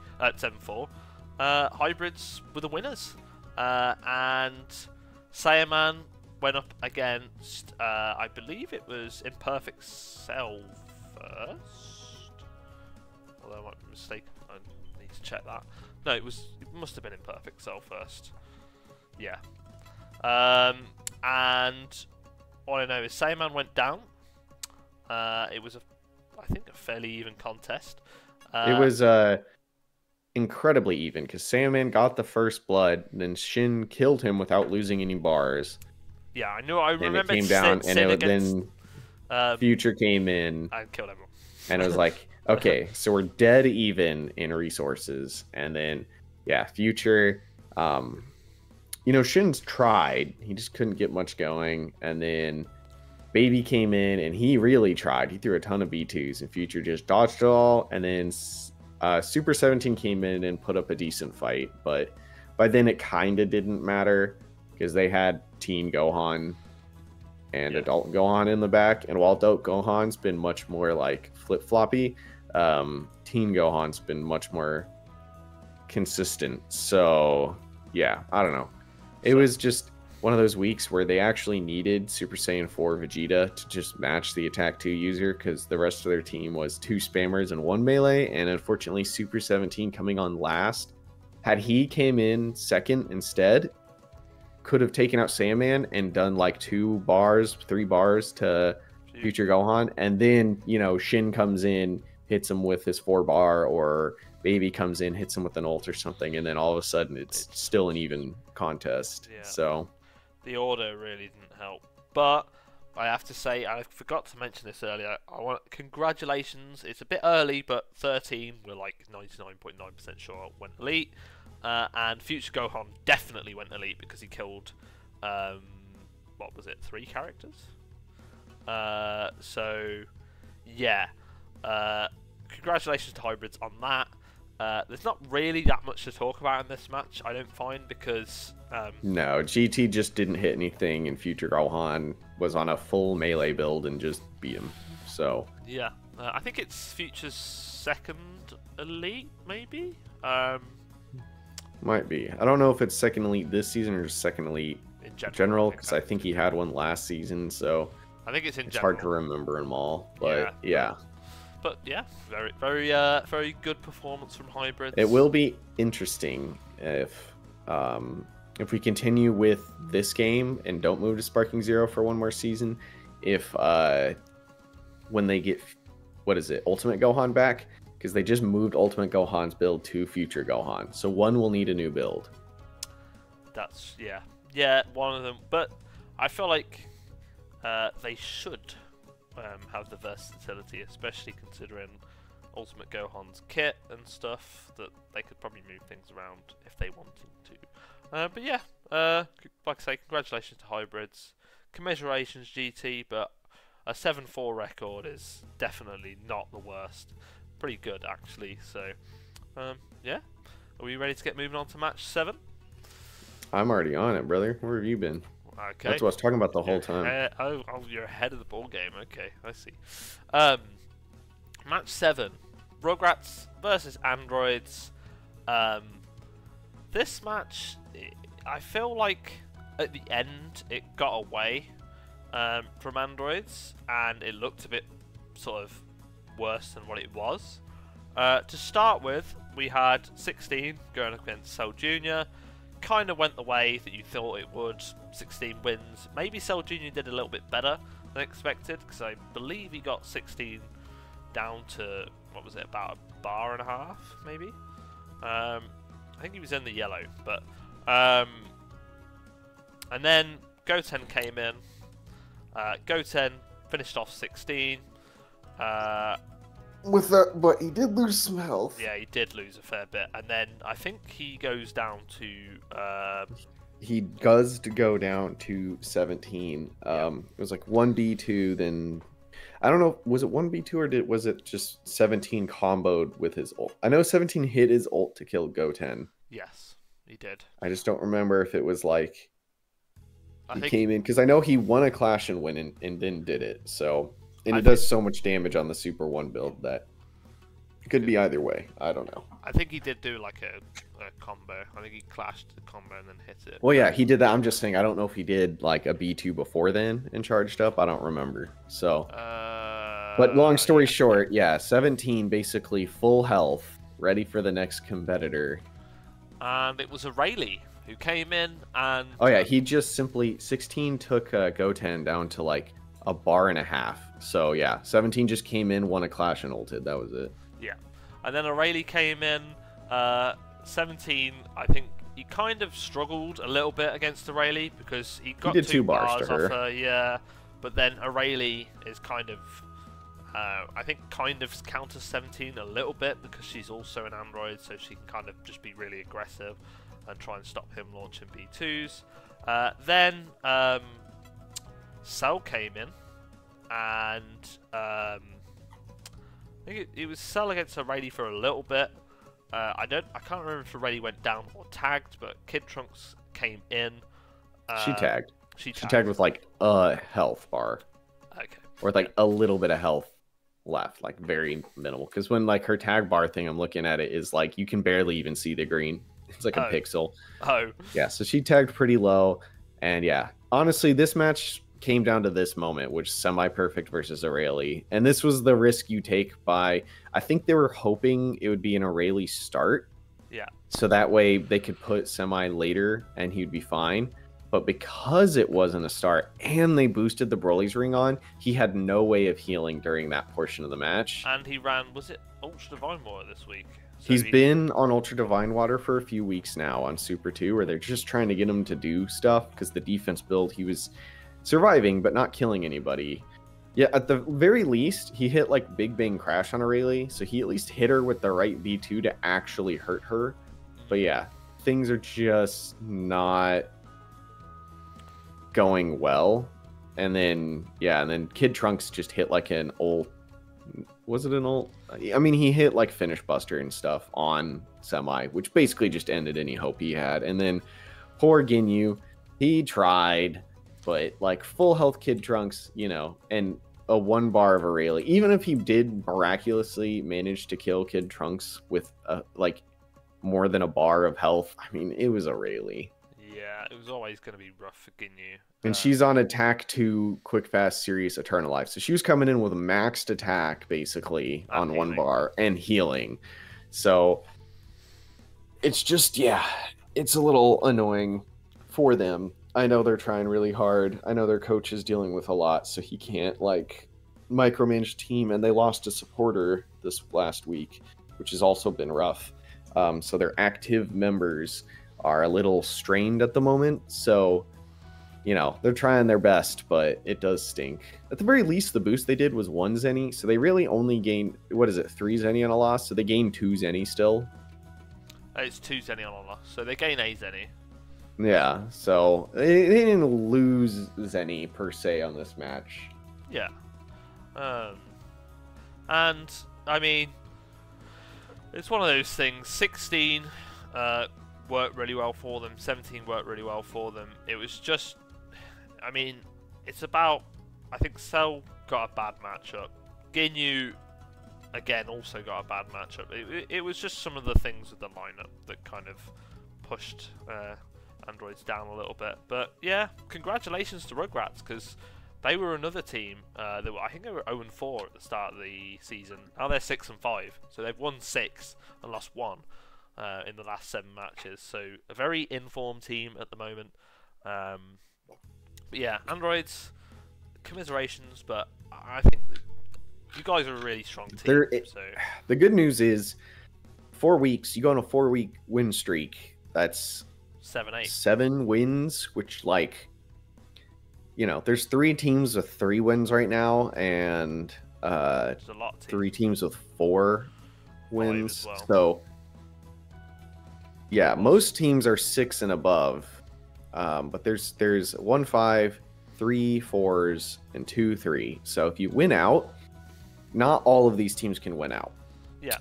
7-4. Hybrids were the winners, and Saiyaman went up against, I believe it was Imperfect Cell first. Although I might be mistaken, I need to check that. No, it must have been Imperfect Cell first. Yeah. And all I know is Saiyaman went down. It was I think a fairly even contest. It was incredibly even because Saiyaman got the first blood, then Shin killed him without losing any bars. Yeah, I know. I remember. And it came down, and then Future came in and killed everyone. And it was like, okay, so we're dead even in resources, and then yeah, Future. Shin's tried, he just couldn't get much going, and then Baby came in and he really tried. He threw a ton of B2s, and Future just dodged it all, and then Super 17 came in and put up a decent fight, but by then it kind of didn't matter because they had Teen Gohan and Adult Gohan in the back, and while Adult Gohan's been much more like flip-floppy, Teen Gohan's been much more consistent. So yeah, I don't know. It was just one of those weeks where they actually needed Super Saiyan 4 Vegeta to just match the Attack 2 user, because the rest of their team was 2 spammers and 1 melee, and unfortunately Super 17 coming on last, had he came in second instead, could have taken out Saiyaman and done like 3 bars to Future Gohan, and then, Shin comes in, hits him with his 4 bar, or Baby comes in, hits him with an ult or something, and then all of a sudden it's still an even contest. Yeah. So the order really didn't help. But I have to say, I forgot to mention this earlier, congratulations. It's a bit early, but 13, we're like 99.9% sure went elite. And Future Gohan definitely went elite because he killed, 3 characters? So, yeah. Congratulations to Hybrids on that. There's not really that much to talk about in this match, I don't find, because... no, GT just didn't hit anything, and Future Gohan was on a full melee build and just beat him. So... yeah. I think it's Future's second elite, maybe? Might be. I don't know if it's second elite this season or second elite in general, because I think he had one last season, so... I think it's in general. It's hard to remember them all, but yeah. But yeah, very good performance from Hybrids. It will be interesting if we continue with this game and don't move to SparkingZero for one more season, if when they get Ultimate Gohan back, because they just moved Ultimate Gohan's build to Future Gohan, so one will need a new build. That's yeah, one of them. But I feel like they should have the versatility, especially considering Ultimate Gohan's kit and stuff. That they could probably move things around if they wanted to. But yeah, like I say, congratulations to Hybrids, commiserations GT. But a 7-4 record is definitely not the worst. Pretty good actually. So yeah, are we ready to get moving on to match 7? I'm already on it, brother. Where have you been? Okay. That's what I was talking about the whole time. Oh, you're ahead of the ball game. Okay, I see. Match 7, Rugrats versus Androids. This match, I feel like at the end it got away from Androids, and it looked a bit sort of worse than what it was. To start with, we had 16 going up against Cell Jr. Kind of went the way that you thought it would. 16 wins. Maybe Cell Jr. did a little bit better than expected, because I believe he got 16 down to, what was it, about a bar and a half, maybe? I think he was in the yellow, but... and then Goten came in. Goten finished off 16. With that, but he did lose some health. Yeah, he did lose a fair bit, and then I think he goes down to. He does to go down to 17. Yeah. It was like 1B2, then I don't know. Was it 1B2 or was it just 17 comboed with his ult? I know 17 hit his ult to kill Goten. Yes, he did. I just don't remember if it was like I think came in, because I know he won a clash and win and then did it. So. And I it does so much damage on the Super 1 build that it could be either way. I don't know. I think he did do like a combo. I think he clashed the combo and then hit it. Well, yeah, he did that. I'm just saying, I don't know if he did like a B2 before then and charged up. I don't remember. So, but long story short, yeah, 17 basically full health, ready for the next competitor. And it was a Rayleigh who came in and... Oh, yeah, he just simply... 16 took Goten down to like a bar and a half. So yeah, 17 just came in, won a clash, and ulted. That was it. Yeah, and then Rayleigh came in. 17, I think he kind of struggled a little bit against Rayleigh because he got 2 bars off her. Yeah, but then Rayleigh is kind of, I think, kind of counters 17 a little bit because she's also an android, so she can kind of just be really aggressive and try and stop him launching B2s. Then Cell came in. And I think it was Cell against Rayleigh for a little bit. I can't remember if Rayleigh went down or tagged, but Kid Trunks came in. She tagged. She tagged with like a health bar. Okay. Or like a little bit of health left, like very minimal. Because when like her tag bar thing, I'm looking at it, is like you can barely even see the green. It's like a pixel. Oh. Yeah. So she tagged pretty low, and yeah, honestly, this match came down to this moment, which semi-perfect versus Rayleigh, and this was the risk you take by, I think they were hoping it would be an Rayleigh start, so that way they could put semi later and he'd be fine. But because it wasn't a start and they boosted the Broly's ring on, he had no way of healing during that portion of the match. And he ran, was it Ultra Divine Water this week? So He's been on Ultra Divine Water for a few weeks now on Super 2, where they're just trying to get him to do stuff, because the defense build, he was surviving but not killing anybody. Yeah, at the very least, he hit like Big Bang Crash on Rayleigh, so he at least hit her with the right V2 to actually hurt her. But yeah, things are just not going well. And then, yeah, and then Kid Trunks just hit like an ult. Was it an ult? I mean, he hit like Finish Buster and stuff on Semi, which basically just ended any hope he had. And then poor Ginyu, he tried, but like full health Kid Trunks, you know, and a 1 bar of a Rayleigh. Even if he did miraculously manage to kill Kid Trunks with like more than a bar of health, I mean, it was a Rayleigh. Yeah, it was always going to be rough for Ginyu. And she's on attack 2, quick, fast, serious, eternal life. So she was coming in with a maxed attack, basically, on healing. 1 bar and healing. So it's just, yeah, it's a little annoying for them. I know they're trying really hard. I know their coach is dealing with a lot, so he can't, like, micromanage team. And they lost a supporter this last week, which has also been rough. So their active members are a little strained at the moment. So, you know, they're trying their best, but it does stink. At the very least, the boost they did was 1 Zenny, so they really only gained, what is it, 3 Zenny on a loss? So they gained 2 Zenny still. It's 2 Zenny on a loss, so they gain a Zenny. Yeah, so they didn't lose Zenny per se on this match. Yeah. And, I mean, it's one of those things. 16 worked really well for them. 17 worked really well for them. It was just, I mean, it's about, I think Cell got a bad matchup. Ginyu, again, also got a bad matchup. It was just some of the things with the lineup that kind of pushed Androids down a little bit. But yeah, congratulations to Rugrats, because they were another team that were, I think they were 0-4 at the start of the season. Now they're 6-5, so they've won 6 and lost 1 in the last 7 matches. So a very informed team at the moment. But yeah, Androids, commiserations, but I think you guys are a really strong team. The good news is 4 weeks, you go on a 4-week win streak. That's 7 wins, which, like, you know, there's 3 teams with 3 wins right now, and a lot 3 teams with 4 wins. Well. So yeah, most teams are 6 and above. But there's 1 5, 3 4s, and 2 3. So if you win out, not all of these teams can win out. Yeah.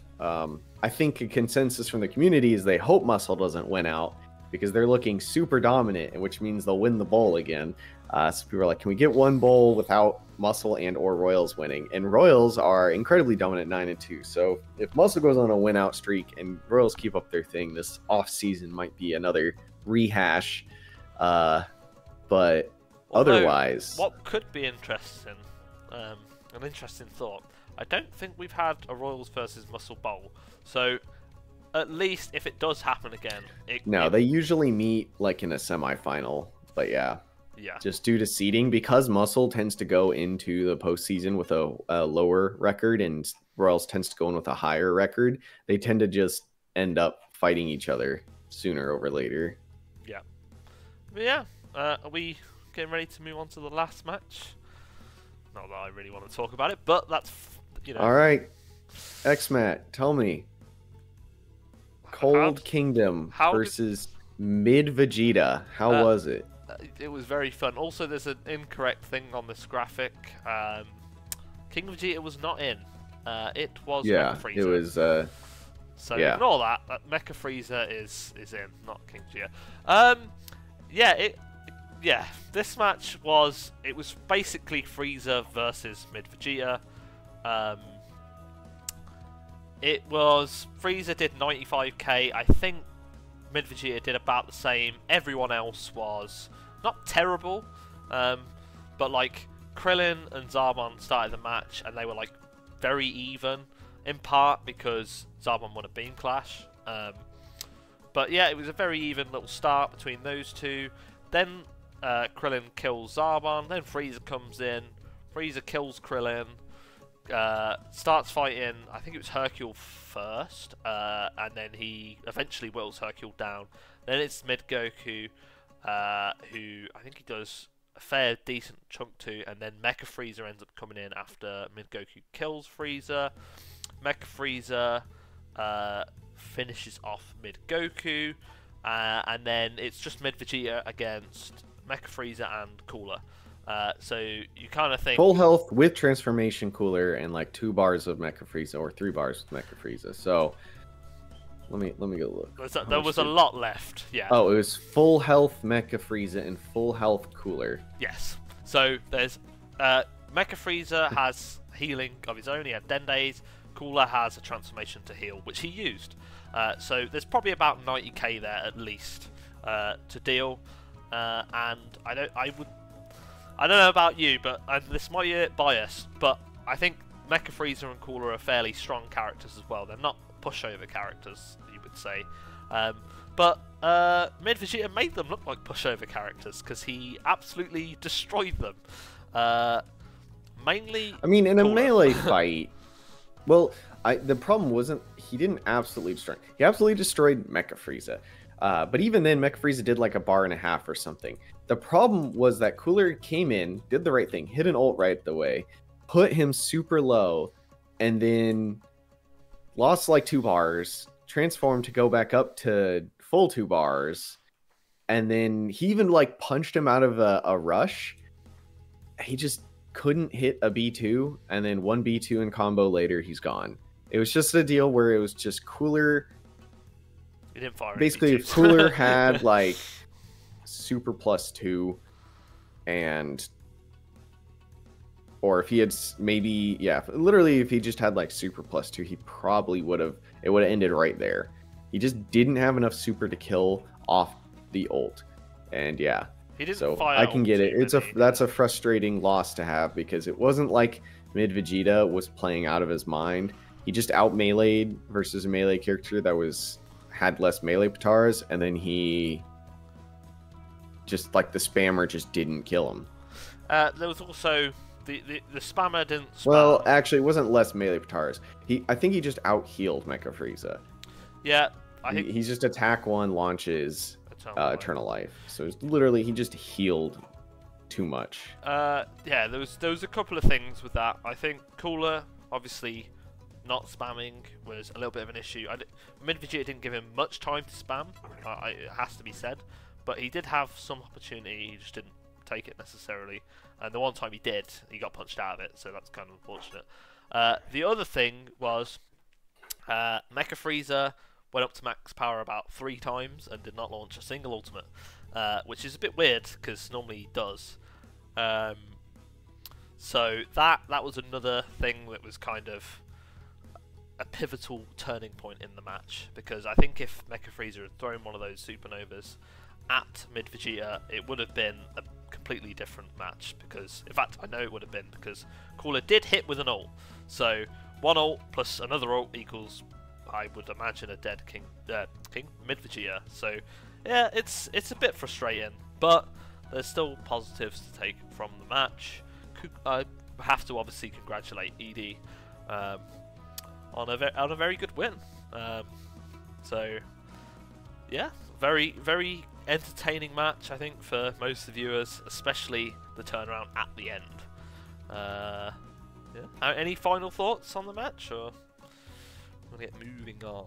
I think a consensus from the community is they hope Muscle doesn't win out because they're looking super dominant, which means they'll win the bowl again. So people are like, can we get 1 bowl without Muscle and or Royals winning? And Royals are incredibly dominant 9-2. So if Muscle goes on a win out streak and Royals keep up their thing, this off season might be another rehash. But otherwise, what could be interesting, an interesting thought, I don't think we've had a Royals versus Muscle Bowl. So at least if it does happen again, they usually meet like in a semifinal. But yeah, just due to seeding, because Muscle tends to go into the postseason with a lower record and Royals tends to go in with a higher record, they tend to just end up fighting each other sooner over later. Yeah. But yeah, are we getting ready to move on to the last match? Not that I really want to talk about it, but that's, you know. All right, xmat, tell me. Cold Kingdom versus Mid Vegeta. How was it? It was very fun. Also, there's an incorrect thing on this graphic. King Vegeta was not in. It was Mecha Frieza. It was. So ignore that. Mecha Frieza is in, not King Vegeta. This match was basically Frieza versus Mid Vegeta. It was Frieza did 95k. I think Mid Vegeta did about the same. Everyone else was not terrible, but like Krillin and Zarbon started the match and they were like very even, in part because Zarbon won a beam clash. But yeah, it was a very even little start between those two. Then Krillin kills Zarbon, then Frieza comes in, Frieza kills Krillin, starts fighting, I think it was Hercule first, and then he eventually whittles Hercule down. Then it's Mid Goku, who I think he does a fair decent chunk to, and then Mecha Frieza ends up coming in after Mid Goku kills Frieza. Mecha Frieza finishes off Mid Goku, and then it's just Mid Vegeta against Mecha Frieza and Cooler. So you kind of think full health with transformation Cooler and like 2 bars of Mecha Frieza or 3 bars with Mecha Frieza. So let me go look. There was a lot left. Yeah. Oh, it was full health Mecha Frieza and full health Cooler. Yes. So there's Mecha Frieza has healing of his own. He had Dendays. Cooler has a transformation to heal, which he used. So there's probably about 90k there at least to deal. And I don't know about you, but this might be biased, but I think Mecha Frieza and Cooler are fairly strong characters as well. They're not pushover characters, you would say. But Mid Vegeta made them look like pushover characters because he absolutely destroyed them. Mainly, I mean, in a melee fight, well, the problem wasn't he didn't absolutely destroy. He absolutely destroyed Mecha Frieza. But even then, Mecha Frieza did like a bar and a half or something. The problem was that Cooler came in, did the right thing, hit an ult right the way, put him super low, and then lost like 2 bars, transformed to go back up to full 2 bars, and then he even like punched him out of a rush. He just couldn't hit a B2, and then 1 B2 in combo later, he's gone. It was just a deal where it was just Cooler. He didn't fire basically, if Cooler had like super +2, and or if he had maybe, yeah, literally if he just had like super +2, he probably would have, it would have ended right there. He just didn't have enough super to kill off the ult. And yeah, he didn't so fire I can get it. ult, That's a frustrating loss to have, because it wasn't like Mid Vegeta was playing out of his mind. He just out meleeed versus a melee character that had less melee patars, and then he just like the spammer just didn't kill him. There was also the spammer didn't spam. Well, actually, it wasn't less melee patars. I think he just out healed Mecha Frieza. Yeah, I think he's just attack 1 launches Eternal Life. So it's literally he just healed too much. Yeah, there was a couple of things with that. I think Cooler obviously not spamming was a little bit of an issue. Mid Vegeta didn't give him much time to spam. It has to be said, but he did have some opportunity. He just didn't take it necessarily. And the one time he did, he got punched out of it. So that's kind of unfortunate. The other thing was Mecha Frieza went up to max power about 3 times and did not launch a single ultimate, which is a bit weird because normally he does. So that was another thing that was kind of a pivotal turning point in the match, because I think if Mecha Frieza had thrown one of those supernovas at Mid Vegeta, it would have been a completely different match. Because, in fact, I know it would have been, because Cooler did hit with an ult. So 1 ult plus another ult equals, I would imagine, a dead King Mid Vegeta. So yeah, it's a bit frustrating, but there's still positives to take from the match. I have to obviously congratulate ED on a very good win. So yeah, very entertaining match, I think, for most of the viewers, especially the turnaround at the end. Yeah. Any final thoughts on the match, or we'll get moving on?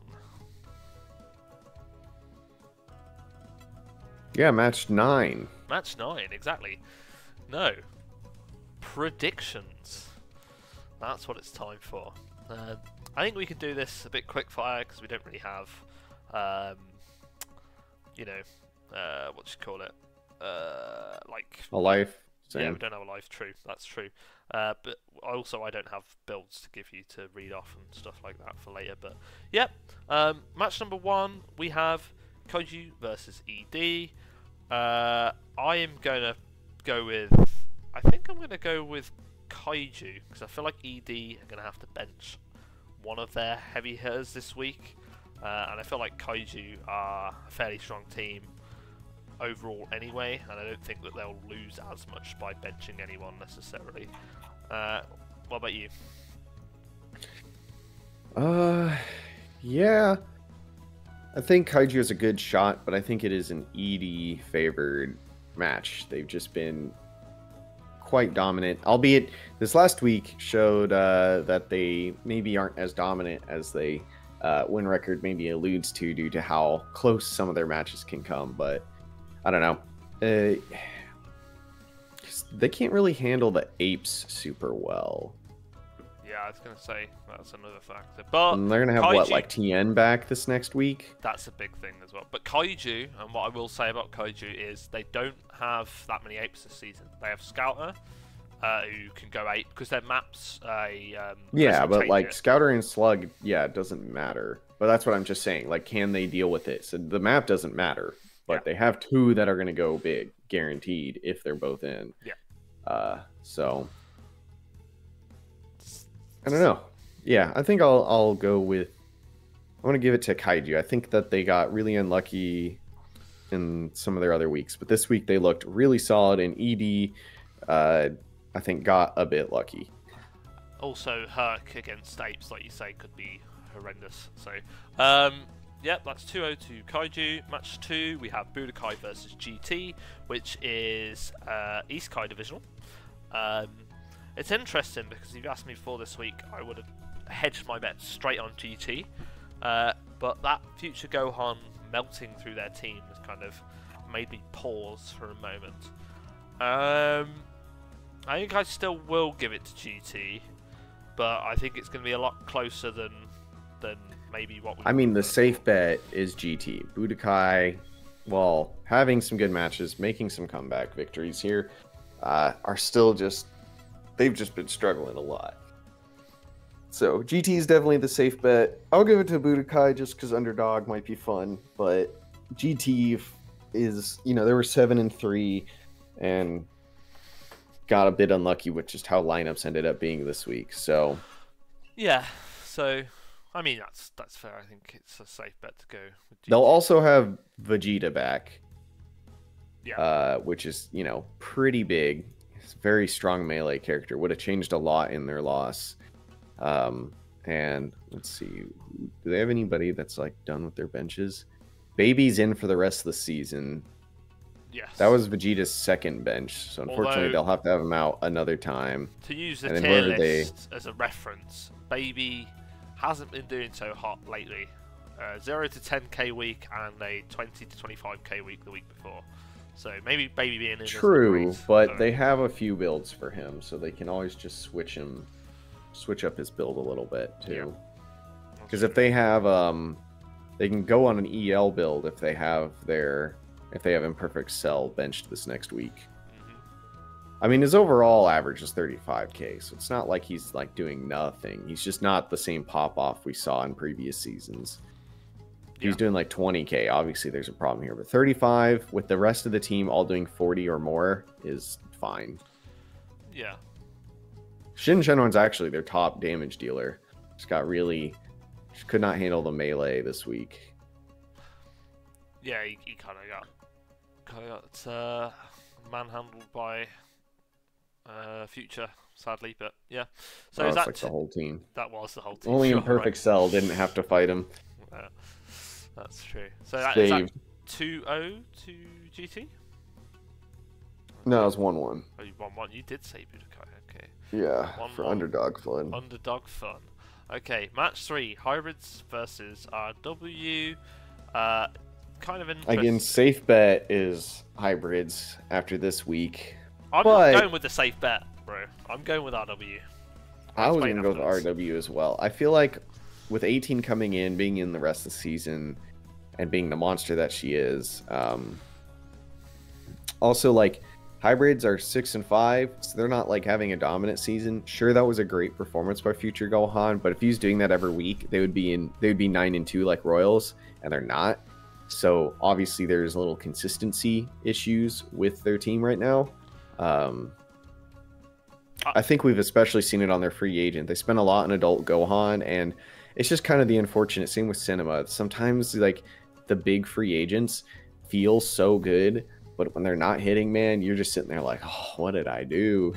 Yeah, match 9. Match 9, exactly. No. Predictions. That's what it's time for. I think we can do this a bit quick fire, because we don't really have, you know, what do you call it? Like a life. Same. Yeah, we don't have a life. True, that's true. But also, I don't have builds to give you to read off and stuff like that for later. But yep, match number 1, we have Kaiju versus ED. I am gonna go with. I think I'm gonna go with Kaiju, because I feel like ED are gonna have to bench one of their heavy hitters this week, and I feel like Kaiju are a fairly strong team overall anyway, and I don't think that they'll lose as much by benching anyone necessarily. What about you? Yeah, I think Kaiju is a good shot, but I think it is an ED favored match. They've just been quite dominant, albeit this last week showed that they maybe aren't as dominant as they win record maybe alludes to, due to how close some of their matches can come. But I don't know, they can't really handle the apes super well. Yeah, I was gonna say that's another factor, but and they're gonna have Kaiju, what, like TN back this next week? That's a big thing as well. But Kaiju, and what I will say about Kaiju is they don't have that many apes this season. They have Scouter, who can go 8 because their maps. Yeah, but like Scouter and Slug, yeah, it doesn't matter. But that's what I'm just saying. Like, can they deal with it? So the map doesn't matter, but they have 2 that are gonna go big, guaranteed, if they're both in. Yeah. So I don't know. Yeah, I think I'll go with. I want to give it to Kaiju. I think that they got really unlucky in some of their other weeks, but this week they looked really solid. And ED, I think, got a bit lucky. Also, Herc against apes, like you say, could be horrendous. So, Yep, that's 2-0 to Kaiju. Match 2, we have Budokai versus GT, which is East Kai Divisional. It's interesting because if you asked me before this week, I would have hedged my bet straight on GT. But that Future Gohan melting through their team has kind of made me pause for a moment. I think I still will give it to GT, but I think it's going to be a lot closer than maybe what we... I mean, the safe bet is GT. Budokai, well, having some good matches, making some comeback victories here, are still just... They've just been struggling a lot. So, GT is definitely the safe bet. I'll give it to Budokai just because underdog might be fun, but GT is, you know, they were 7-3 and got a bit unlucky with just how lineups ended up being this week. So, yeah, so... I mean, that's fair. I think it's a safe bet to go with GT. They'll also have Vegeta back. Yeah. Which is, you know, pretty big. It's a very strong melee character. Would have changed a lot in their loss. And let's see. Do they have anybody that's, like, done with their benches? Baby's in for the rest of the season. Yes. That was Vegeta's second bench. So, unfortunately, they'll have to have him out another time. To use the tier list as a reference, Baby... hasn't been doing so hot lately. 0 to 10k week and a 20 to 25k week the week before. So maybe Baby being in. True, but they have a few builds for him, so they can always just switch up his build a little bit too. Because if they have, they can go on an EL build if they have Imperfect Cell benched this next week. I mean, his overall average is 35k, so it's not like he's like doing nothing. He's just not the same pop-off we saw in previous seasons. He's doing like 20k. Obviously, there's a problem here, but 35 with the rest of the team all doing 40 or more is fine. Yeah. Shin Shenron's actually their top damage dealer. Just could not handle the melee this week. Yeah, he kind of got manhandled by Future, sadly, but yeah. So that's like the whole team. That was the whole team. Only Imperfect Cell didn't have to fight him. That's true. So is that 2-0 to GT? No, it was 1-1. Oh, you 1-1. You did say Budokai. Okay. Yeah, for underdog fun. Underdog fun. Okay, match 3: Hybrids versus RW. Kind of interesting. Again, safe bet is Hybrids after this week. I'm not going with the safe bet, bro. I'm going with RW. I was going to go with RW as well. I feel like with 18 coming in, being in the rest of the season, and being the monster that she is, also like Hybrids are 6-5, so they're not like having a dominant season. Sure, that was a great performance by Future Gohan, but if he's doing that every week, they would be 9-2 like Royals, and they're not. So obviously there's a little consistency issues with their team right now. I think we've especially seen it on their free agent. They spend a lot on adult Gohan, and it's just kind of the unfortunate same with cinema. Sometimes like the big free agents feel so good, but when they're not hitting, man, you're just sitting there like, oh, what did I do?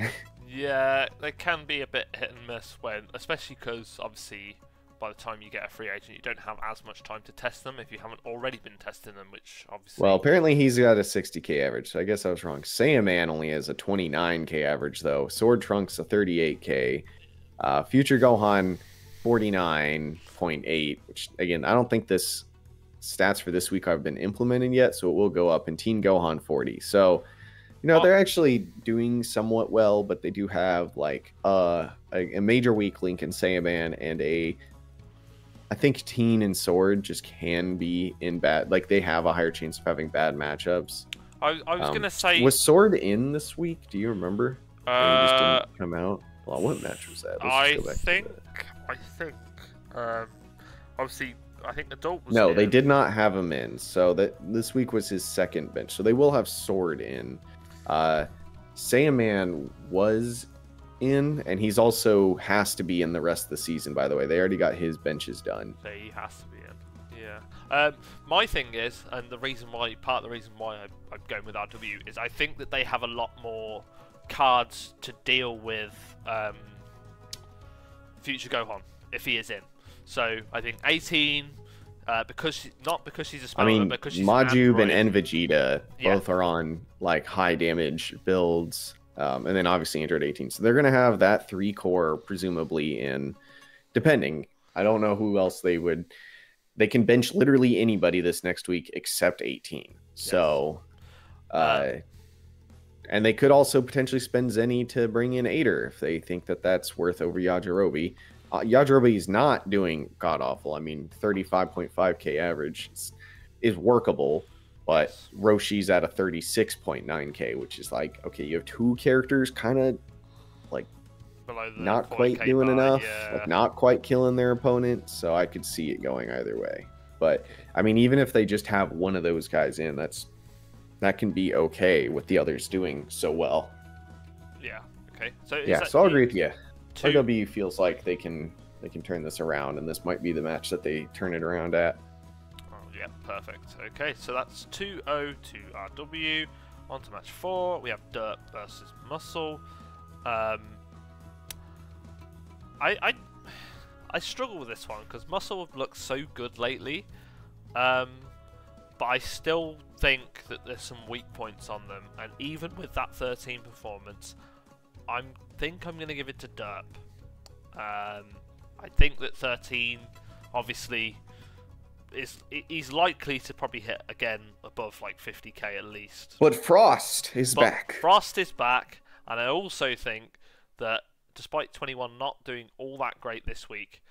Yeah, they can be a bit hit and miss when, especially because obviously by the time you get a free agent, you don't have as much time to test them if you haven't already been testing them, which obviously... Well, apparently he's got a 60k average, so I guess I was wrong. Saiyaman only has a 29k average, though. Sword Trunks a 38k. Future Gohan, 49.8, which, again, I don't think this stats for this week have been implemented yet, so it will go up. And Teen Gohan, 40. So, you know, they're actually doing somewhat well, but they do have, like, a major weak link in Saiyaman and I think Teen and Sword just can be in bad... Like, they have a higher chance of having bad matchups. I was going to say... Was Sword in this week? Do you remember? Or he just didn't come out? Well, what match was that? I think... obviously, I think Adult was No, in. they did not have him in. So this week was his second bench. So they will have Sword in. Saiyaman was in, and he's also has to be in the rest of the season, by the way. They already got his benches done. So he has to be in. Yeah. My thing is, and part of the reason why I'm going with RW is I think that they have a lot more cards to deal with Future Gohan if he is in. So I think 18 Not because she's a I spammer, mean, but because she's Majub an and Vegeta Yeah. both are on like high damage builds, and then obviously Android 18. So they're gonna have that 3 core presumably in, depending. I don't know who else they would. They can bench literally anybody this next week except 18. So, and they could also potentially spend Zenny to bring in Aider if they think that that's worth over Yajirobe. Yajirobe is not doing god awful. I mean, 35.5k average is workable, but Roshi's at a 36.9k, which is like, okay, you have 2 characters kind of like not quite doing enough, like not quite killing their opponent. So I could see it going either way. But I mean, even if they just have one of those guys in, that can be okay with the others doing so well. Yeah. Okay. So yeah, so I'll agree with you. RW feels like they can turn this around, and this might be the match that they turn it around at. Oh, yeah, perfect. Okay, so that's 2-0 to RW. On to match 4, we have Derp versus Muscle. I struggle with this one because Muscle have looked so good lately, but I still think that there's some weak points on them, and even with that 13 performance, I think I'm going to give it to Derp. I think that 13, obviously, he's likely to probably hit again above like 50k at least. But Frost is back. Frost is back, and I also think that despite 21 not doing all that great this week,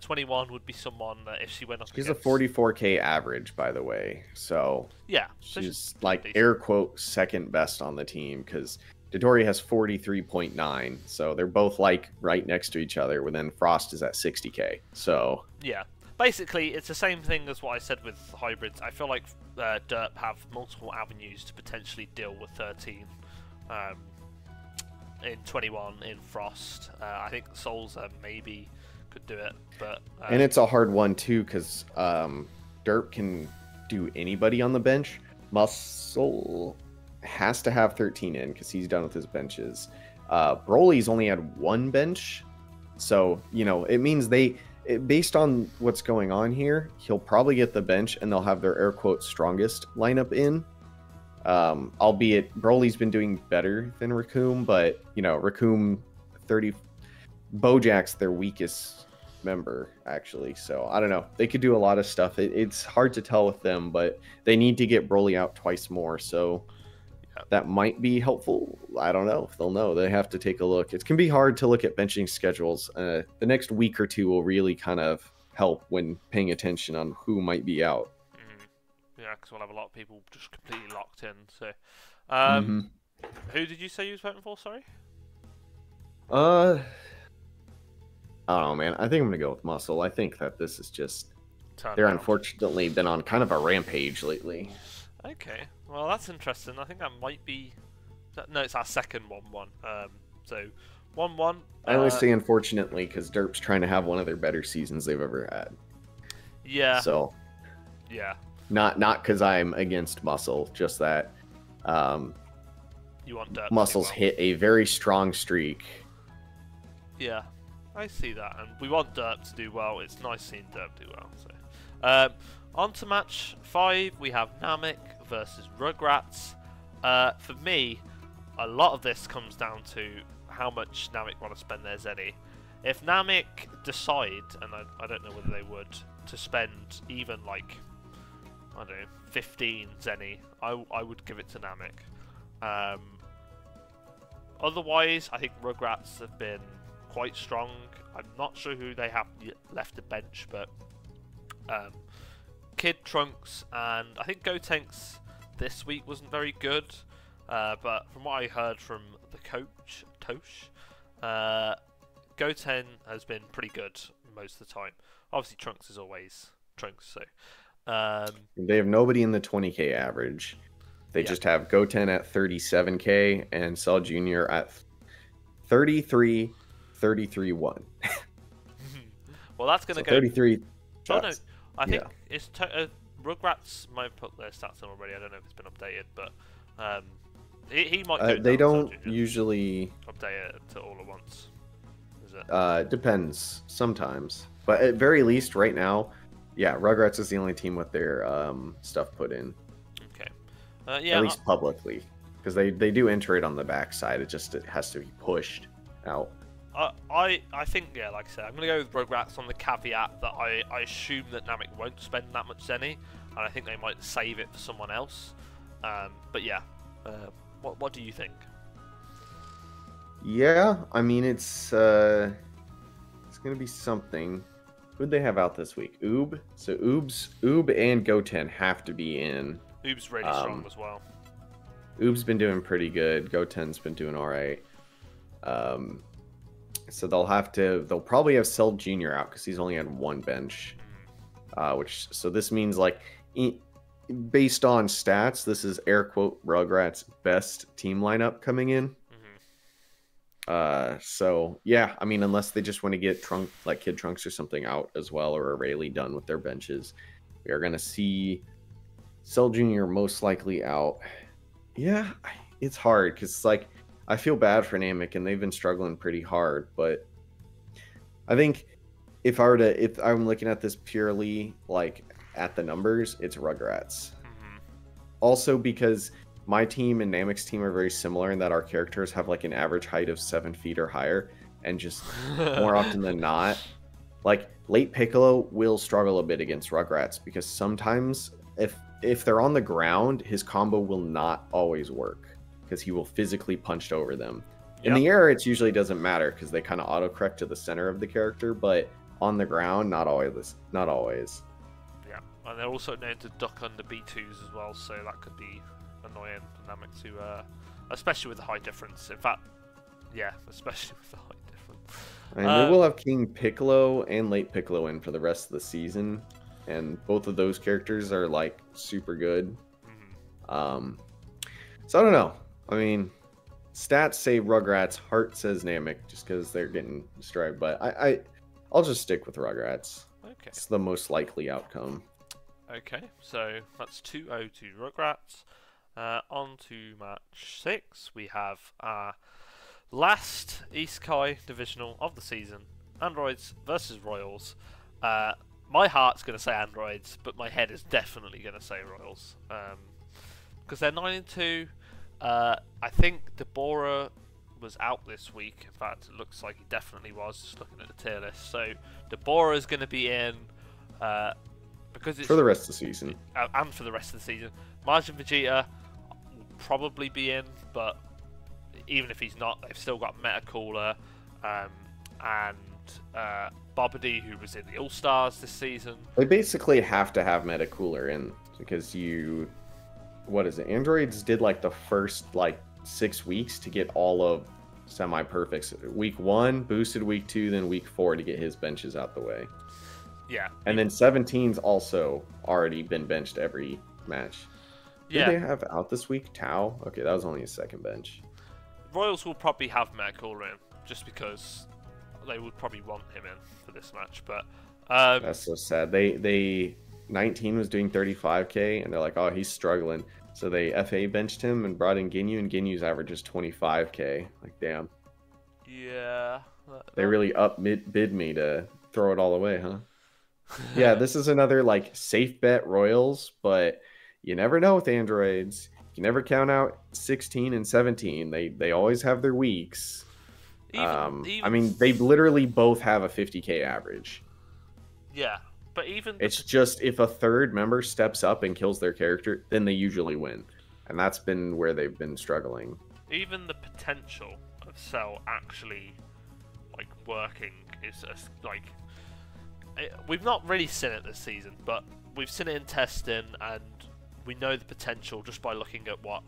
21 would be someone that if she went up she's against... a 44k average, by the way. So yeah, she's like decent. Air quote second best on the team because Dodori has 43.9, so they're both like right next to each other. When then Frost is at 60k. So yeah, basically it's the same thing as what I said with hybrids. I feel like Derp have multiple avenues to potentially deal with 13. In 21 in Frost, I think Souls maybe could do it, but and it's a hard one too because Derp can do anybody on the bench. Muscle has to have 13 in because he's done with his benches. Broly's only had 1 bench, so you know it means based on what's going on here, he'll probably get the bench and they'll have their air quote strongest lineup in. Albeit Broly's been doing better than Raccoon, but you know Raccoon 30 Bojack's their weakest member actually, so I don't know, they could do a lot of stuff. It's hard to tell with them, but they need to get Broly out twice more, so that might be helpful. I don't know if they'll know. They have to take a look. It can be hard to look at benching schedules. The next week or two will really kind of help when paying attention on who might be out. Yeah, because we'll have a lot of people just completely locked in. So, who did you say you was voting for? Sorry. I don't know, man. I think I'm gonna go with Muscle. I think that this is just they're unfortunately been on kind of a rampage lately. Okay, well that's interesting. I think that might be. No, it's our second 1-1. So 1-1. I only say unfortunately because Derp's trying to have one of their better seasons they've ever had. Yeah. So. Yeah. Not because I'm against Muscle, just that you want Derp Muscle's hit a very strong streak. Yeah, I see that, and we want Derp to do well. It's nice seeing Derp do well. So, on to match 5, we have Namek versus Rugrats. For me, a lot of this comes down to how much Namek want to spend their Zenny. If Namek decide, and I don't know whether they would, to spend even like, I don't know, 15 Zenny, I would give it to Namek. Otherwise, I think Rugrats have been quite strong. I'm not sure who they have left to bench, but Kid, Trunks, and I think Gotenks this week wasn't very good. But from what I heard from the coach, Tosh, Goten has been pretty good most of the time. Obviously, Trunks is always Trunks, so... they have nobody in the 20k average. They just have Goten at 37k and Cell Jr. at 33, 1. Well, that's going to go 33. Oh no, I think it's Rugrats might put their stats in already. I don't know if it's been updated, but he might. Go they don't usually update it to all at once. Is it? Depends sometimes, but at very least, right now, Yeah, Rugrats is the only team with their stuff put in. Okay. Yeah. At least publicly, because they do enter it on the backside. It has to be pushed out. I think, yeah, like I said, I'm going to go with Rugrats on the caveat that I assume that Namek won't spend that much Zenny, and I think they might save it for someone else. But yeah, what do you think? Yeah, I mean, it's going to be something. Who'd they have out this week? Oob. So Oob and Goten have to be in. Oob's really strong as well. Oob's been doing pretty good. Goten's been doing all right. So they'll probably have Cell Jr. out because he's only had one bench. So this means, like, based on stats, this is air quote Rugrats' best team lineup coming in. So yeah, I mean, unless they just want to get Kid Trunks or something out as well, or Rayleigh done with their benches, we are gonna see Cell Jr. most likely out. Yeah, it's hard because, like, I feel bad for Namek and they've been struggling pretty hard, but I think if I'm looking at this purely like at the numbers, it's Rugrats. Also because my team and Namek's team are very similar in that our characters have like an average height of 7 feet or higher, and just more often than not, like, late Piccolo will struggle a bit against Rugrats because sometimes if they're on the ground, his combo will not always work because he will physically punch over them. In the air, it usually doesn't matter because they kind of autocorrect to the center of the character, but on the ground, not always. Yeah, and they're also known to duck under B2s as well, so that could be annoying for Namek to, especially with the height difference. In fact, yeah, especially with the height difference. And they will have King Piccolo and Late Piccolo in for the rest of the season, and both of those characters are like super good. So I don't know. I mean, stats say Rugrats, heart says Namek, just because they're getting destroyed. But I'll just stick with Rugrats. Okay. It's the most likely outcome. Okay, so that's 2-0 to Rugrats. On to match 6, we have our last Isekai Divisional of the season, Androids versus Royals. My heart's going to say Androids, but my head is definitely going to say Royals. Because they're 9-2. I think Deborah was out this week. In fact, it looks like he definitely was, just looking at the tier list. So Deborah is going to be in because it's for the rest of the season. And for the rest of the season. Majin Vegeta will probably be in, but even if he's not, they've still got Metacooler and Bobbity, who was in the All-Stars this season. They basically have to have Metacooler in because what is it? Androids did like the first like 6 weeks to get all of semi-perfects. Week 1 boosted, week 2, then week 4 to get his benches out the way. Yeah. And then 17's also already been benched every match. Did they have out this week? Tao? Okay, that was only his second bench. Royals will probably have Metacooler in, just because they would probably want him in for this match. But that's so sad. They 19 was doing 35k, and they're like, oh, he's struggling. So they FA benched him and brought in Ginyu, and Ginyu's average is 25k. Like, damn. Yeah. They really bid me to throw it all away, huh? Yeah, this is another like safe bet Royals, but you never know with androids. You can never count out 16 and 17. They always have their weeks. I mean, they literally both have a 50k average. Yeah, but it's just if a third member steps up and kills their character, then they usually win, and that's been where they've been struggling. Even the potential of Cell actually like working is like we've not really seen it this season, but we've seen it in testing, and we know the potential just by looking at what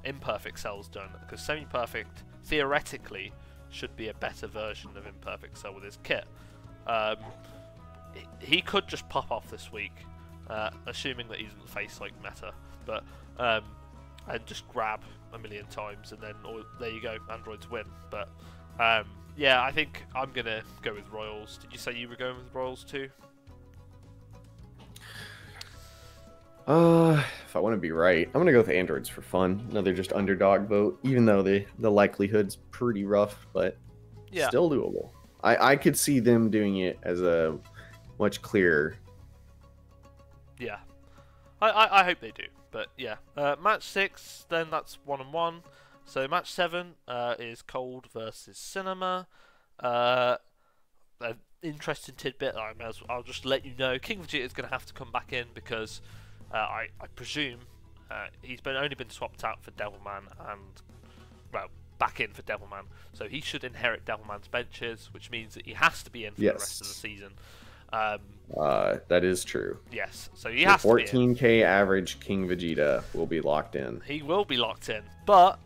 Imperfect Cell's done, because Semi-Perfect theoretically should be a better version of Imperfect Cell with his kit. He could just pop off this week, assuming that he doesn't face like meta, but and just grab a million times, and then there you go, androids win. But yeah, I think I'm gonna go with Royals. Did you say you were going with Royals too? If I want to be right, I'm gonna go with androids for fun. Another just underdog vote, even though the likelihood's pretty rough, but yeah, still doable. I could see them doing it as a much clearer. Yeah, I hope they do. But yeah, match 6, then that's 1-1. So match 7 is Cold versus Cinema. An interesting tidbit. I'll just let you know. King Vegeta is going to have to come back in because I presume he's only been swapped out for Devilman and back in for Devilman. So he should inherit Devilman's benches, which means that he has to be in for the rest of the season. That is true. Yes, so he has to be in. 14k average King Vegeta will be locked in. He will be locked in, but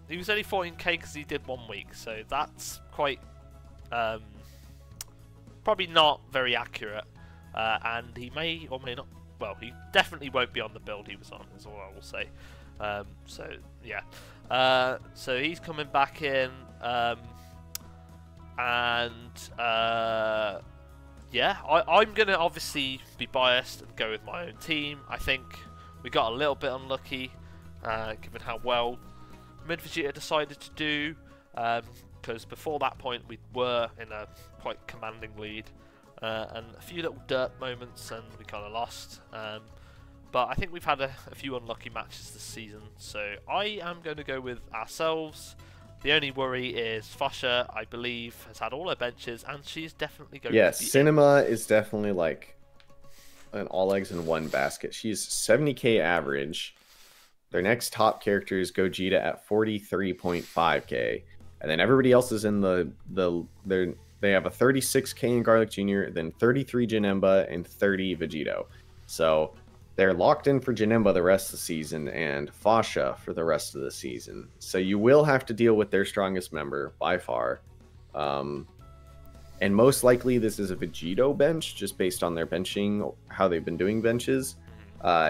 he was only 14k because he did 1 week, so that's quite probably not very accurate. And he may or may not. Well, he definitely won't be on the build he was on, is all I will say. So yeah, so he's coming back in, yeah, I'm going to obviously be biased and go with my own team. I think we got a little bit unlucky, given how well Mid Vegeta decided to do, because before that point we were in a quite commanding lead, and a few little Derp moments and we kind of lost. But I think we've had a few unlucky matches this season, so I am going to go with ourselves. The only worry is Fasha, I believe, has had all her benches, and she's definitely going to be... Yes, Cinema is definitely like an all eggs in one basket. She's 70k average. Their next top character is Gogeta at 43.5k. And then everybody else is in they have a 36k in Garlic Jr., then 33 Janemba, and 30 Vegeto. So they're locked in for Janemba the rest of the season and Fasha for the rest of the season. So you will have to deal with their strongest member by far. And most likely this is a Vegeto bench, just based on their benching, how they've been doing benches.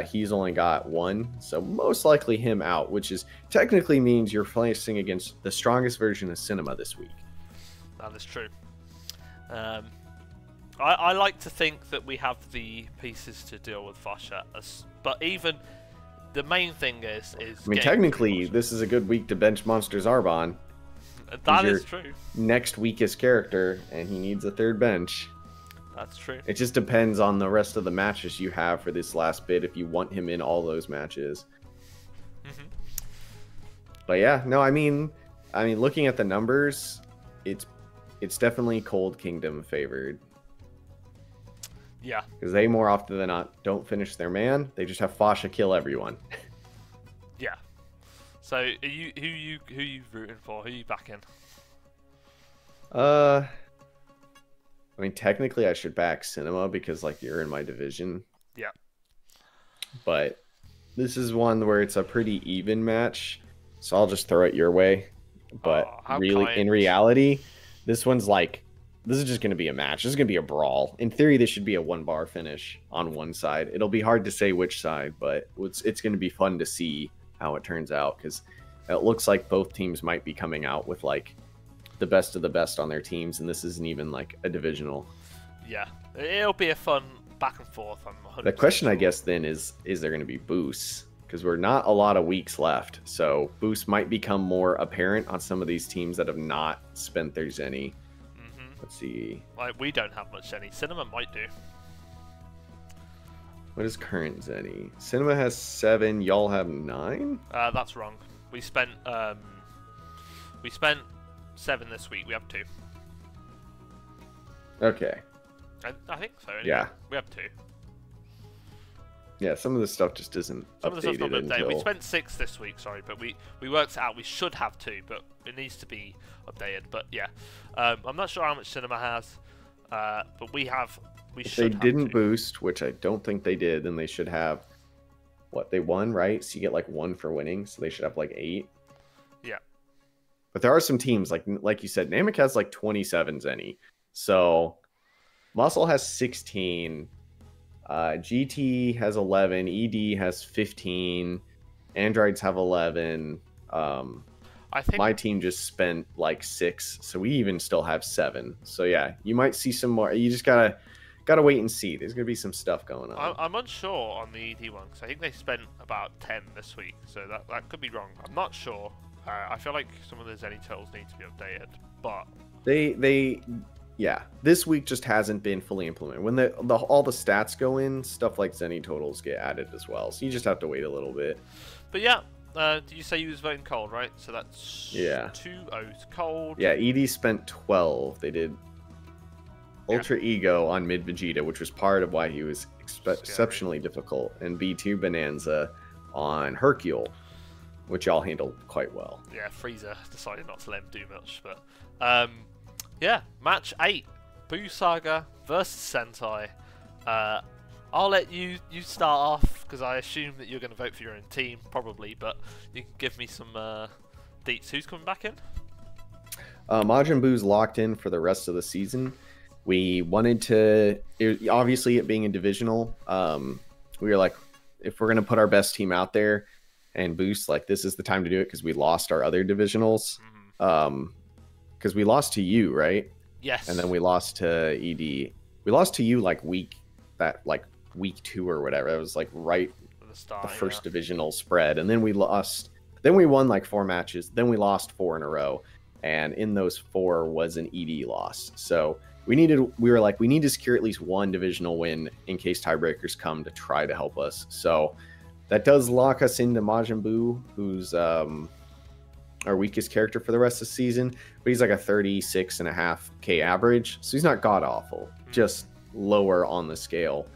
He's only got 1, so most likely him out, which is technically means you're facing against the strongest version of Cinema this week. That is true. I like to think that we have the pieces to deal with Fasha, but even the main thing is I mean, technically, this is a good week to bench Monster Zarbon. That is true. Next weakest character, and he needs a third bench. That's true. It just depends on the rest of the matches you have for this last bit if you want him in all those matches. Mm-hmm. But yeah, no, I mean, looking at the numbers, it's definitely Cold Kingdom favored. Yeah. Because they more often than not don't finish their man. They just have Fasha kill everyone. Yeah. So who you rooting for? Who you backing? I mean, technically I should back Cinema because like you're in my division. Yeah. But this is one where it's a pretty even match, so I'll just throw it your way. But in reality, this one's like, this is just going to be a match. This is going to be a brawl. In theory, this should be a 1-bar finish on one side. It'll be hard to say which side, but it's going to be fun to see how it turns out, because it looks like both teams might be coming out with like the best of the best on their teams, and this isn't even like a divisional. Yeah, it'll be a fun back and forth. The question, I guess, then is there going to be boosts? Because we're not a lot of weeks left, so boosts might become more apparent on some of these teams that have not spent their Zenny. Let's see. Like, we don't have much Zenny. Cinema might do. What is current Zenny? Cinema has 7. Y'all have 9. That's wrong. We spent 7 this week. We have 2. Okay. I think so. Anyway. Yeah. We have 2. Yeah, some of this stuff just isn't updated. We spent 6 this week, sorry, but we worked out we should have 2, but it needs to be updated. But yeah, I'm not sure how much Cinema has, but we have. If they didn't boost, which I don't think they did, then they should have. What, they won, right? So you get like 1 for winning, so they should have like 8. Yeah. But there are some teams like you said, Namek has like 27 Zenny, so Muscle has 16. GT has 11, ED has 15, Androids have 11. I think my team just spent like 6, so we even still have 7. So yeah, you might see some more. You just gotta wait and see. There's gonna be some stuff going on. I'm unsure on the ED one, because I think they spent about 10 this week, so that could be wrong. I'm not sure. I feel like some of the Zenny totals need to be updated, but yeah, this week just hasn't been fully implemented. When all the stats go in, stuff like Zenny totals get added as well. So you just have to wait a little bit. But yeah, did you say you was voting cold, right? So that's 2-0 cold. Yeah, ED spent 12. They did Ultra Ego on mid Vegeta, which was part of why he was exceptionally difficult, and B2 Bonanza on Hercule, which y'all handled quite well. Yeah, Frieza decided not to let him do much, but yeah, match 8, Buu Saga versus Sentai. I'll let you start off because I assume that you're going to vote for your own team, probably, but you can give me some deets. Who's coming back in? Majin Buu's locked in for the rest of the season. We wanted to, obviously it being a divisional, we were like, if we're going to put our best team out there and boost, like this is the time to do it because we lost our other divisionals. Because we lost to you, right? Yes. And then we lost to ED. We lost to you like week 2 or whatever. It was like right the first divisional spread. And then we lost. Then we won like 4 matches. Then we lost 4 in a row. And in those 4 was an ED loss. So we were like, we need to secure at least 1 divisional win in case tiebreakers come to try to help us. So that does lock us into Majin Buu, who's our weakest character for the rest of the season. But he's like a 36.5K average. So he's not god-awful, just lower on the scale.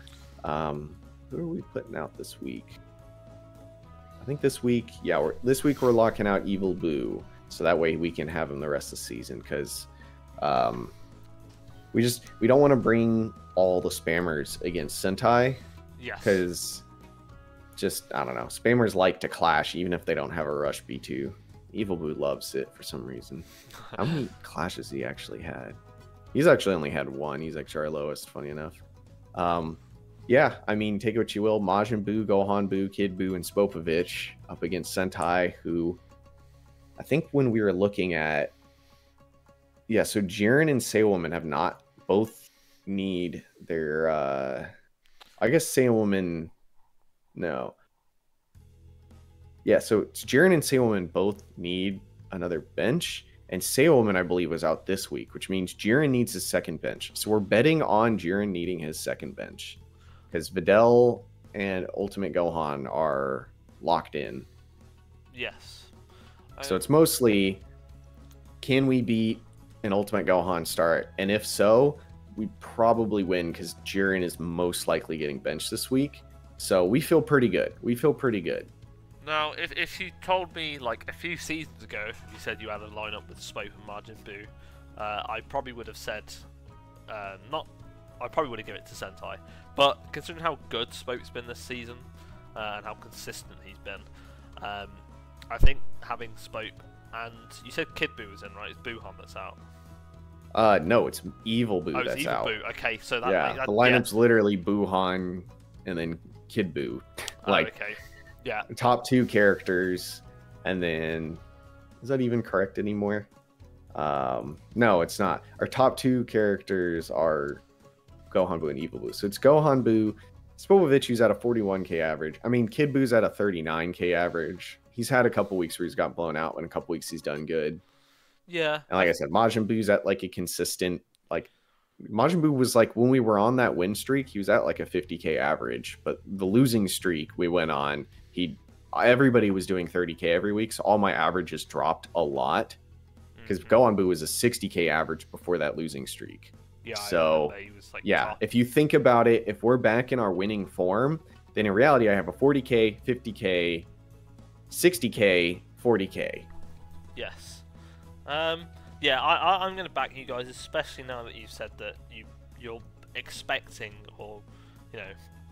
Who are we putting out this week? I think this week, yeah, this week we're locking out Evil Buu. So that way we can have him the rest of the season, because we don't want to bring all the spammers against Sentai. Yes. Because just, I don't know, spammers like to clash even if they don't have a rush B2. Evil Buu loves it for some reason. How many clashes he actually had? He's actually only had 1. He's actually our lowest, funny enough. Yeah, I mean, take it what you will. Majin Buu, Gohan Buu, Kid Buu, and Spopovich up against Sentai, who I think when we were looking at... Yeah, so Jiren and Sailwoman have not both need their... I guess Sailwoman... No. Yeah, so Jiren and Sailwoman both need another bench, and Sailwoman, I believe, was out this week, which means Jiren needs his second bench. So we're betting on Jiren needing his second bench, because Videl and Ultimate Gohan are locked in. Yes. So it's mostly, can we beat an Ultimate Gohan start? And if so, we probably win, because Jiren is most likely getting benched this week. So we feel pretty good. Now, if you told me like a few seasons ago, you said you had a lineup with Spope and Majin Buu, I probably would have said I probably would have given it to Sentai. But considering how good Spope's been this season and how consistent he's been, I think having Spope and you said Kid Buu was in, right? It's Buhan that's out. No, it's Evil Buu that's out. Buu. Okay, so that the lineup's literally Buhan and then Kid Buu. Okay. Yeah. Top 2 characters, and then is that even correct anymore? No, it's not. Our top 2 characters are Gohan Buu and Evil Buu. So it's Gohan Buu. Spopovich, who's at a 41K average. I mean, Kid Buu's at a 39K average. He's had a couple weeks where he's got blown out, and a couple weeks he's done good. Yeah. And like I said, Majin Buu's at like a consistent, like Majin Buu was like, when we were on that win streak, he was at like a 50K average. But the losing streak we went on, everybody was doing 30K every week, so all my averages dropped a lot. Because Gohan Buu was a 60K average before that losing streak. Yeah. So he was like if you think about it, if we're back in our winning form, then in reality I have a 40K, 50K, 60K, 40K. Yes. Yeah, I'm going to back you guys, especially now that you've said that you're expecting, or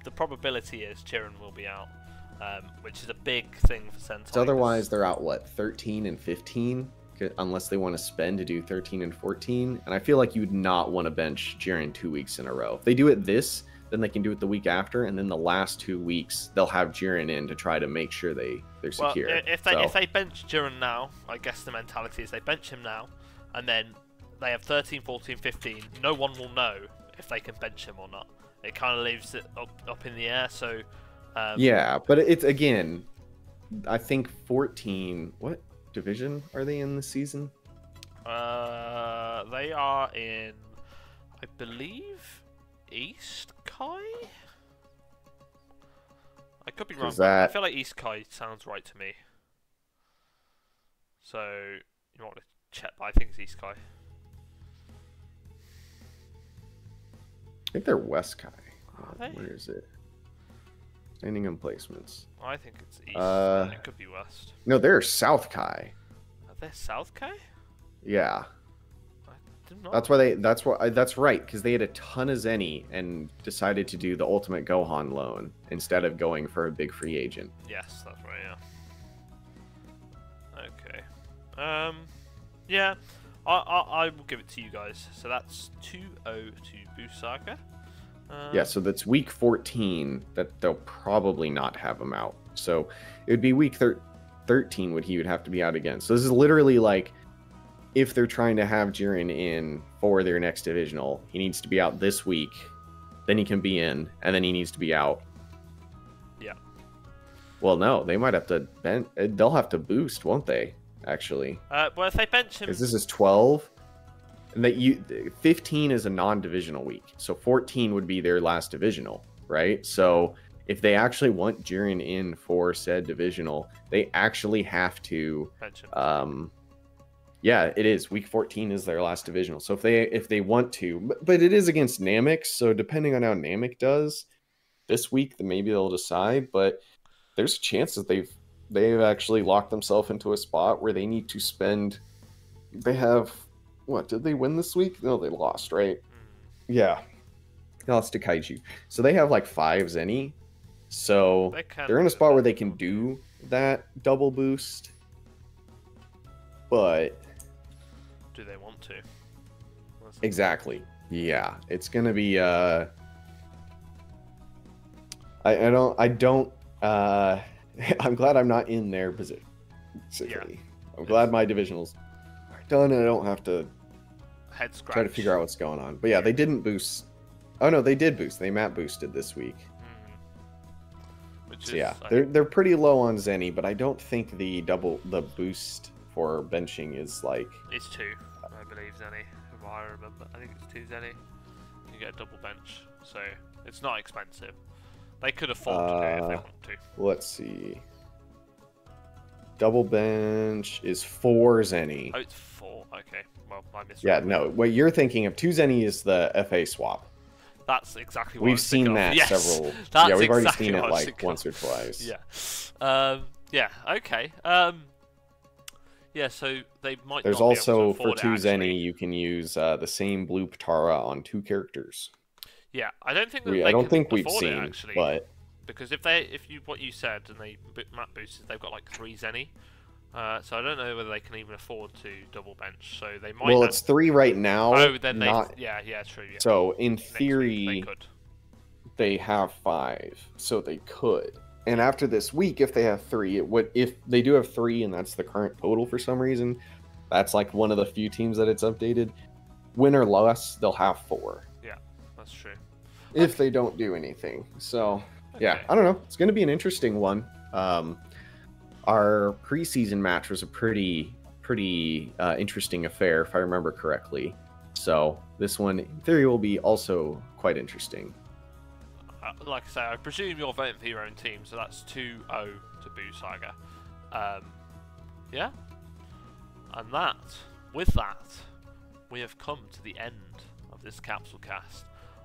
the probability is Jiren will be out, which is a big thing for Sentai. So otherwise, they're out what, 13 and 15, unless they want to spend to do 13 and 14. And I feel like you'd not want to bench Jiren 2 weeks in a row. If they do it then they can do it the week after, and then the last 2 weeks they'll have Jiren in to try to make sure they're secure. If they bench Jiren now, I guess the mentality is they bench him now, and then they have 13, 14, 15. No one will know if they can bench him or not. It kind of leaves it up in the air. So yeah, but it's, again, I think 14. What division are they in this season? They are in believe East Kai? I could be wrong, but that... I feel like East Kai sounds right to me. So, you might want to check, but I think it's East Kai. I think they're West Kai. Are they? Where is it? Standing in placements. I think it's East, and it could be West. No, they're South Kai. Are they South Kai? Yeah. I did not. That's right, because they had a ton of Zenny and decided to do the Ultimate Gohan loan instead of going for a big free agent. Yes, that's right, yeah. Okay. Yeah, I will give it to you guys. So that's 2-0 to Buu Saga. Yeah, so that's week 14 that they'll probably not have him out. So it would be week 13 would he would have to be out again. So this is literally like if they're trying to have Jiren in for their next divisional, he needs to be out this week, then he can be in, and then he needs to be out. Yeah. Well, no, they might have to they'll have to boost, won't they? Actually. Well, if they bench him, because this is 12. And that 15 is a non-divisional week, so 14 would be their last divisional, right? So if they actually want Jiren in for said divisional, they actually have to. Bench him. Yeah, it is. Week 14 is their last divisional. So if they want to, but it is against Namek, so depending on how Namek does this week, then maybe they'll decide. But there's a chance that they've actually locked themselves into a spot where they need to spend. They have. What, did they win this week? No, they lost, right? Yeah. They lost to Kaiju. So they have like 5 Zenny. So they're in a spot where they can do that double boost. But... do they want to? Exactly. Yeah. It's going to be... I don't... I'm glad I'm not in their position. Yeah. I'm glad my divisionals are done and I don't have to head scratch. Try to figure out what's going on. But yeah, they didn't boost. Oh no, they did boost. They map boosted this week. So yeah, they're pretty low on Zenny, but I don't think the boost for benching is like. It's 2, I believe, Zenny. If I remember, I think it's 2 Zenny. You get a double bench, so it's not expensive. They could afford to do it if they want to. Let's see. Double bench is 4 Zenny. Oh, it's 4. Okay, well, I missed. Yeah, no. What you're thinking of 2 Zenny is the FA swap. That's exactly what we've seen that several. Yeah, we've already seen it like once or twice. Yeah. Yeah. Okay. Yeah. So they might. There's also for 2 Zenny, you can use the same blue Patara on 2 characters. Yeah, I don't think. I don't think we've seen it, actually, but. Because what you said and they map boosted, they've got like 3 Zenny, so I don't know whether they can even afford to double bench. So they might. Well, it's 3 right now. Oh, then yeah, true. Yeah. So in theory, they have 5, so they could. And after this week, if they have 3, if they do have 3, and that's the current total for some reason, that's like one of the few teams that it's updated. Win or loss, they'll have 4. Yeah, that's true. If they don't do anything, so. Yeah, I don't know. It's going to be an interesting one. Our preseason match was a pretty interesting affair, if I remember correctly. So this one, in theory, will be also quite interesting. Like I say, I presume you're voting for your own team, so that's 2-0 to Buu Saga. Yeah, and with that, we have come to the end of this capsule cast.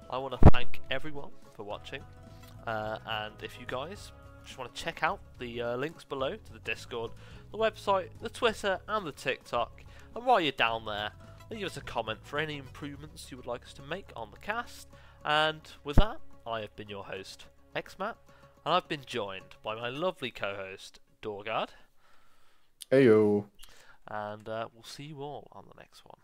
I want to thank everyone for watching. And if you guys just want to check out the links below to the Discord, the website, the Twitter and the TikTok, and while you're down there, leave us a comment for any improvements you would like us to make on the cast. And with that, I have been your host, xmat, and I've been joined by my lovely co-host, DoorGuard. Heyo. And we'll see you all on the next one.